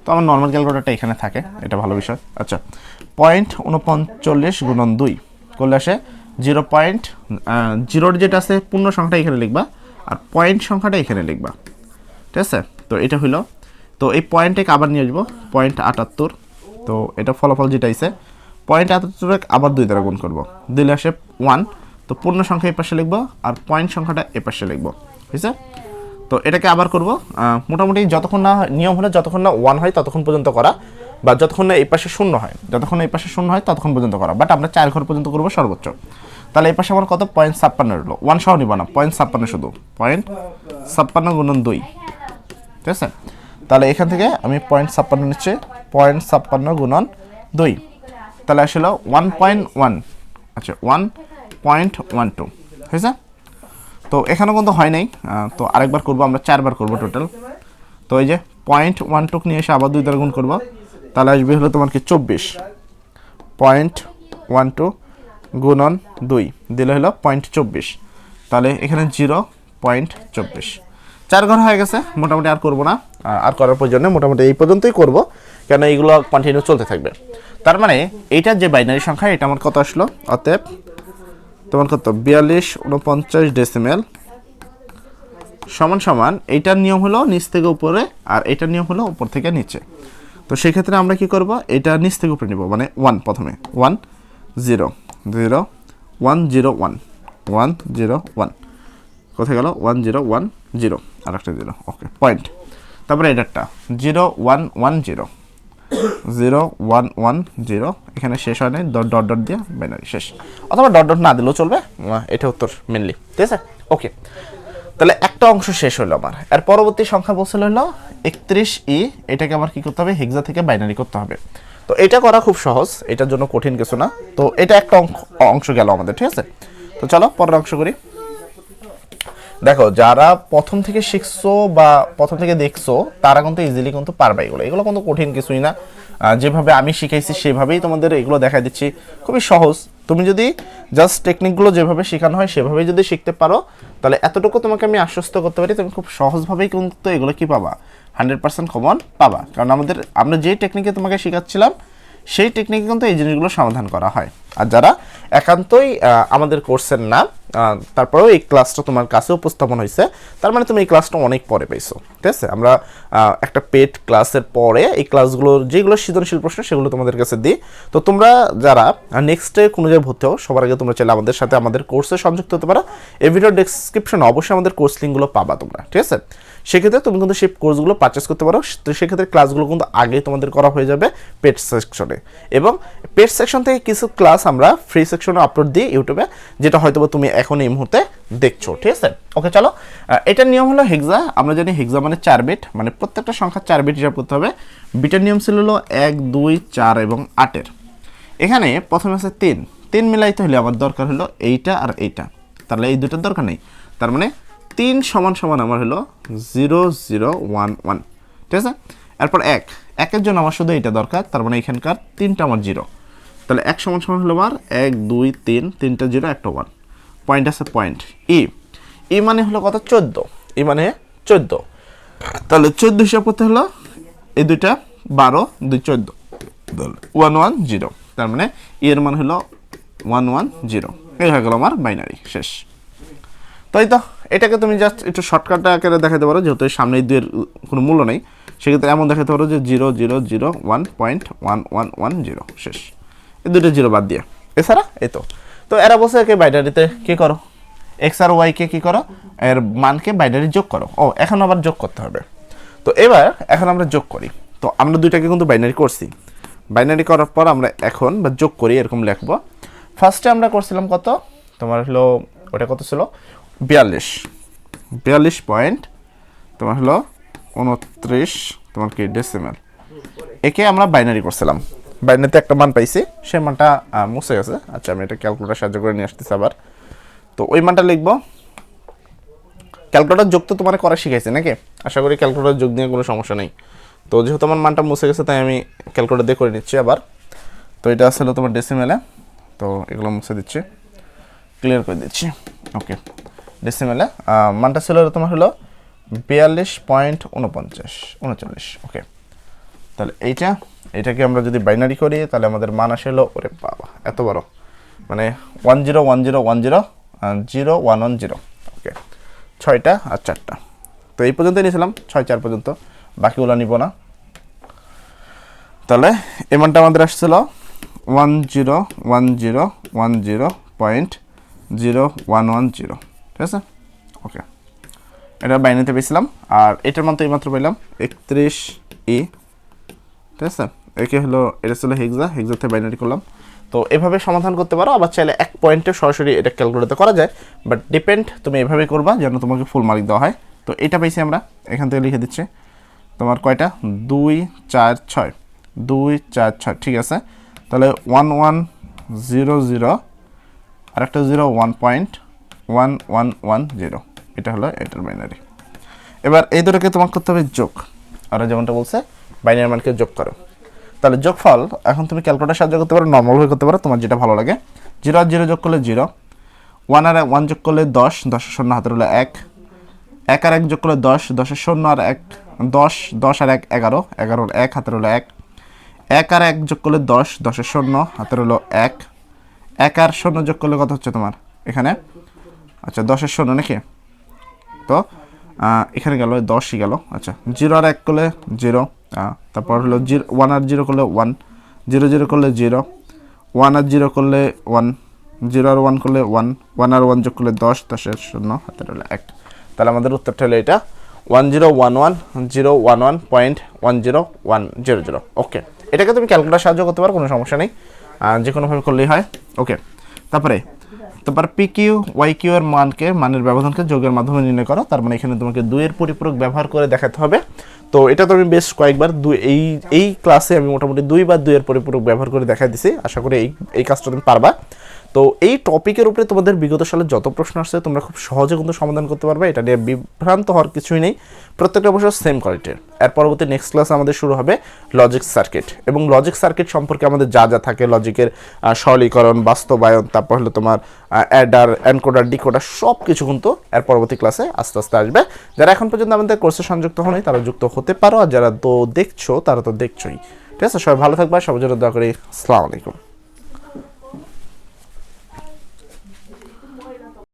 তো আমার নর্মাল ক্যালকুলেটরটা এখানে থাকে, এটা ভালো বিষয়। আচ্ছা, 0.39 গুণন 2 করলে আসে 0.0, যেটা আছে পূর্ণ সংখ্যাটা এখানে লিখবা, আর পয়েন্ট সংখ্যাটা এখানে লিখবা। ঠিক আছে, তো এটা হইলো, তো এই পয়েন্টটাকে আবার নিয়ে আসবো 0.78। তো এটা ফলাফল যেটা আইছে 0.78 আবার 2 দ্বারা গুণ করবো, দিলে আসে 1। তো পূর্ণ সংখ্যা এই পাশে লিখবো, আর পয়েন্ট সংখ্যাটা এ পাশে লিখবো। ঠিক আছে, তো এটাকে আবার করব, মোটামুটি যতক্ষণ না নিয়ম হলে যতক্ষণ না 1 হয় ততক্ষণ পর্যন্ত করা, বা যতক্ষণ না এই পাশে 0 হয়, যতক্ষণ এই পাশে 0 হয় ততক্ষণ পর্যন্ত করা, বাট আমরা 4 ঘর পর্যন্ত করবো সর্বোচ্চ। তাহলে এই পাশে আমার কত, 0.56 হলো, 1 সহ নিব না, 0.56 শুধু, 0.56 গুণন 2। ঠিক আছে, তাহলে এখান থেকে আমি 0.56 নিচ্ছি, 0.56 গুণন 2, তাহলে আসলে 1.1। আচ্ছা, 1.12 হয়েছে। তো এখানেও কিন্তু হয় নাই, তো আরেকবার করবো, আমরা 4 বার করবো টোটাল। তো এই যে 0.12 নিয়ে এসে আবার 2 দ্বারা গুণ করবো, তাহলে আসবে হলো তোমার কি 24। 0.12 গুণন 2 দিলে হলো 0.24, তাহলে এখানে 0.24। 4 ঘর হয়ে গেছে, মোটামুটি আর করবো না, আর করার প্রয়োজন নেই, মোটামুটি এই পর্যন্তই করবো, কেন এইগুলো কন্টিনিউ চলতে থাকবে। তার মানে এইটার যে বাইনারি সংখ্যা, এটা আমার কত আসলো, অতএব তোমার কত, 42.49 ডেসিমেল সমান সমান, এইটার নিয়ম হলো নিচ থেকে উপরে, আর এইটার নিয়ম হলো উপর থেকে নিচে। তো সেক্ষেত্রে আমরা কি করব, এটা নিচ থেকে উপরে নিব, মানে 1 প্রথমে 1, 0 0 1 0 1 1 0 1 কোথায় গেল 1 0 1 0 আর একটা 0 ওকে পয়েন্ট তারপরে এটা 0 1 1 0 0 1 1 0 এখানে শেষ হয় নাই ডট ডট ডট দিয়ে বাইনারি শেষ অথবা ডট ডট না দিলেও চলবে এটা উত্তর মেনলি ঠিক আছে ওকে তাহলে একটা অংশ শেষ হলো আমার এর পরবর্তী সংখ্যা বলছিল হলো 31E এটাকে আমার কি করতে হবে হেক্সা থেকে বাইনারি করতে হবে তো এটা করা খুব সহজ এটার জন্য কঠিন কিছু না তো এটা একটা অংশ গেল আমাদের ঠিক আছে তো চলো পরের অংশ করি দেখো যারা প্রথম থেকে শিখছো বা প্রথম থেকে দেখছো তারা কিন্তু ইজিলি কিন্তু পারবে এগুলো কিন্তু কঠিন কিছুই না যেভাবে আমি শিখাইছি সেভাবেই তোমাদের এগুলো দেখা দিচ্ছি খুবই সহজ তুমি যদি জাস্ট টেকনিকগুলো যেভাবে শেখানো হয় সেভাবেই যদি শিখতে পারো তাহলে এতটুকু তোমাকে আমি আশ্বস্ত করতে পারি তুমি খুব সহজভাবেই কিন্তু এগুলো কি পাবা 100% কমন পাবা কারণ আমরা যে টেকনিকে তোমাকে শেখাচ্ছিলাম সেই টেকনিকে কিন্তু এই জিনিসগুলো সমাধান করা হয় আর যারা একান্তই আমাদের কোর্সের না তারপরেও এই ক্লাসটা তোমার কাছে উপস্থাপন হয়েছে তার মানে তুমি এই ক্লাসটা অনেক পরে পেয়েছো ঠিক আছে আমরা একটা পেড ক্লাসের পরে এই ক্লাসগুলো যেগুলো সৃজনশীল প্রশ্ন সেগুলো তোমাদের কাছে দিই তো তোমরা যারা নেক্সটে কোনো জায়গায় ভর্তি হও সবার আগে তোমরা চাইলে আমাদের সাথে আমাদের কোর্সে সংযুক্ত হতে পারো এই ভিডিও ডেসক্রিপশনে অবশ্যই আমাদের কোর্স লিঙ্কগুলো পাবা তোমরা ঠিক আছে সেক্ষেত্রে তুমি কিন্তু সেই কোর্সগুলো পারচেস করতে পারো তো সেক্ষেত্রে ক্লাসগুলো কিন্তু আগেই তোমাদের করা হয়ে যাবে পেড সেকশনে এবং পেড সেকশন থেকে কিছু ক্লাস আমরা ফ্রি সেকশনে আপলোড দিই ইউটিউবে যেটা হয়তো তুমি এখন এই মুহূর্তে দেখছো ঠিক আছে ওকে চলো এটার নিয়ম হলো হেক্সা আমরা জানি হেক্সা মানে 4 বিট মানে প্রত্যেকটা সংখ্যা 4 বিট হিসাব করতে হবে বিটের নিয়ম ছিল হলো 1 2 4 এবং 8 এর এখানে প্রথমে আছে 3 মিলাইতে হলে আমার দরকার হলো এইটা আর এইটা তাহলে এই দুটোর দরকার নেই তার মানে 3 সমান সমান আমার হলো 0 0 1 1 ঠিক আছে এরপর 1 একের জন্য আমার শুধু এটা দরকার তার মানে এখানকার 3টা আমার 0 তাহলে 1 সমান সমান হলো আমার 1 2 3 3টা 0 একটা 1 পয়েন্ট আছে পয়েন্ট ই মানে হলো কত 14 ই মানে 14 তাহলে 14 হিসাব করতে হলো এই দুইটা 12 2 14 1 1 0 তার মানে এর মান হলো 1 1 0 এই হয়ে গেল আমার বাইনারি শেষ তাই তো এটাকে তুমি জাস্ট একটু শর্টকাট আকারে দেখাতে পারো যেহেতু সামনে দুইয়ের কোনো মূল্য নেই সেক্ষেত্রে এমন দেখাতে পারো যে 0 0 0 1.1110 শেষ এই দুটো জিরো বাদ দিয়ে এছাড়া এই তো এরা বলছে একে বাইনারিতে কি করো এক্স আর ওয়াই কে কি করো এর মানকে বাইনারি যোগ করো ও এখন আবার যোগ করতে হবে তো এখন আমরা যোগ করি তো আমরা দুইটাকে কিন্তু বাইনারি করছি বাইনারি করার পর আমরা এখন বা যোগ করি এরকম লিখবো ফার্স্টে আমরা করছিলাম কত তোমার হলো ওটা কত ছিল 42 পয়েন্ট তোমার হলো 29 তোমার কি ডেসিমাল একে আমরা বাইনারি করছিলাম বাইনারিতে একটা মান পাইছি সেই মানটা মুছে গেছে আচ্ছা আমি এটা ক্যালকুলেটর সাহায্য করে নিয়ে আসতেছি আবার তো ওই মানটা লিখবো ক্যালকুলেটর যোগ তো তোমার করা শিখাইছে নাকি আশা করি ক্যালকুলেটর যোগ নিয়ে কোনো সমস্যা নেই তো যেহেতু আমার মানটা মুছে গেছে তাই আমি ক্যালকুলেটর দিয়ে করে নিচ্ছি আবার তো এটা আসলে তোমার ডেসিমেলে তো এগুলো মুছে দিচ্ছি ক্লিয়ার করে দিচ্ছি ওকে ডেসিমেলে মানটা ছিল তোমার হলো 42.39 ওকে তাহলে এইটাকে আমরা যদি বাইনারি করি তাহলে আমাদের মান আসে হলো ওরে বাবা এত বড় মানে 1010100110 ওকে 6টা আর 4টা তো এই পর্যন্তই নিয়েছিলাম 6 4 পর্যন্ত বাকিগুলো নিব না তাহলে এই মানটা আমাদের আসছিল 101010.0110 ঠিক আছে ওকে এটা বাইনারিতে পেয়েছিলাম আর এটার মান তো এইমাত্র পেলাম 31E ঠিক আছে একে হলো এটা ছিল হেক্সাতে বাইনারি করলাম তো এভাবে সমাধান করতে পারো আবার চাইলে এক পয়েন্টে সরাসরি এটা ক্যালকুলেটর করা যায় বাট ডিপেন্ড তুমি এভাবে করবা যেন তোমাকে ফুল মার্ক দেওয়া হয় তো এটা পাইছি আমরা এখান থেকে লিখে দিচ্ছি তোমার কয়টা 2 4 6 2 4 6 ঠিক আছে তাহলে 1100 আর একটা 1.1110 এটা হলো এটার বাইনারি এবার এই দুটোকে তোমাকে করতে হবে যোগ আর যেমনটা বলছে বাইনারি মানকে যোগ করো তাহলে যোগফল এখন তুমি ক্যালকুলেটর সাহায্য করতে পারো নর্মাল ভাবে করতে পারো তোমার যেটা ভালো লাগে 0 আর 0 যোগ করলে 0 1 আর 1 যোগ করলে 10 10 এর শূন্য হাতের হলো 1 1 আর 1 যোগ করলে 10 10 এর শূন্য আর 1 10 10 আর 1 11 11 এর 1 হাতের হলো 1 1 আর 1 যোগ করলে 10 10 এর শূন্য হাতের হলো 1 1 আর শূন্য যোগ করলে কত হচ্ছে তোমার এখানে আচ্ছা 10 এর শূন্য নাকি তো এখানে গেল 10ই গেল আচ্ছা 0 আর 1 করলে 0 তারপর হলো 1 আর 0 করলে 1 0 0 করলে 0 1 আর 0 করলে 1, 0 আর 1 করলে 1, 1 আর 1 যোগ করলে 10, 10 শূন্য হাতের হলো 1। তাহলে আমাদের উত্তরটা হলো এটা 1011011.10100। ওকে, এটাকে তুমি ক্যালকুলেটর সাহায্য করতে পারো, কোনো সমস্যা নেই, যে কোনোভাবে করলেই হয়। ওকে, তারপরে পি কিউ ওয়াই কিউ এর মানের ব্যবধানকে যোগের মাধ্যমে নির্ণয় করো। তার মানে এখানে তোমাকে 2 এর পরিপূরক ব্যবহার করে দেখাতে হবে। তো এটা তো আমি বেশ কয়েকবার এই ক্লাসে আমি মোটামুটি 2 বার 2 এর পরিপূরক ব্যবহার করে দেখাই দিছি। আশা করি এই কাজটা তুমি পারবা। তো এই টপিকের উপরে তোমাদের বিগত সালে যত প্রশ্ন আসছে তোমরা খুব সহজে কিন্তু সমাধান করতে পারবে, এটা নিয়ে বিভ্রান্ত হওয়ার কিছুই নেই। প্রত্যেকটা অবশ্য সেম কোয়ালিটির। এর পরবর্তী নেক্সট ক্লাস আমাদের শুরু হবে লজিক সার্কিট, এবং লজিক সার্কিট সম্পর্কে আমাদের যা যা থাকে, লজিকের সরলীকরণ, বাস্তবায়ন, তারপর হলো তোমার অ্যাডার, এনকোডার, ডিকোডার, সব কিছু কিন্তু এর পরবর্তী ক্লাসে আস্তে আস্তে আসবে। যারা এখন পর্যন্ত আমাদের কোর্সে সংযুক্ত হয়নি তারা যুক্ত হতে পারো, আর যারা তো দেখছো তারা তো দেখছোই। ঠিক আছে, সবাই ভালো থাকবে, সবার জন্য দোয়া করি। আসসালামু আলাইকুম।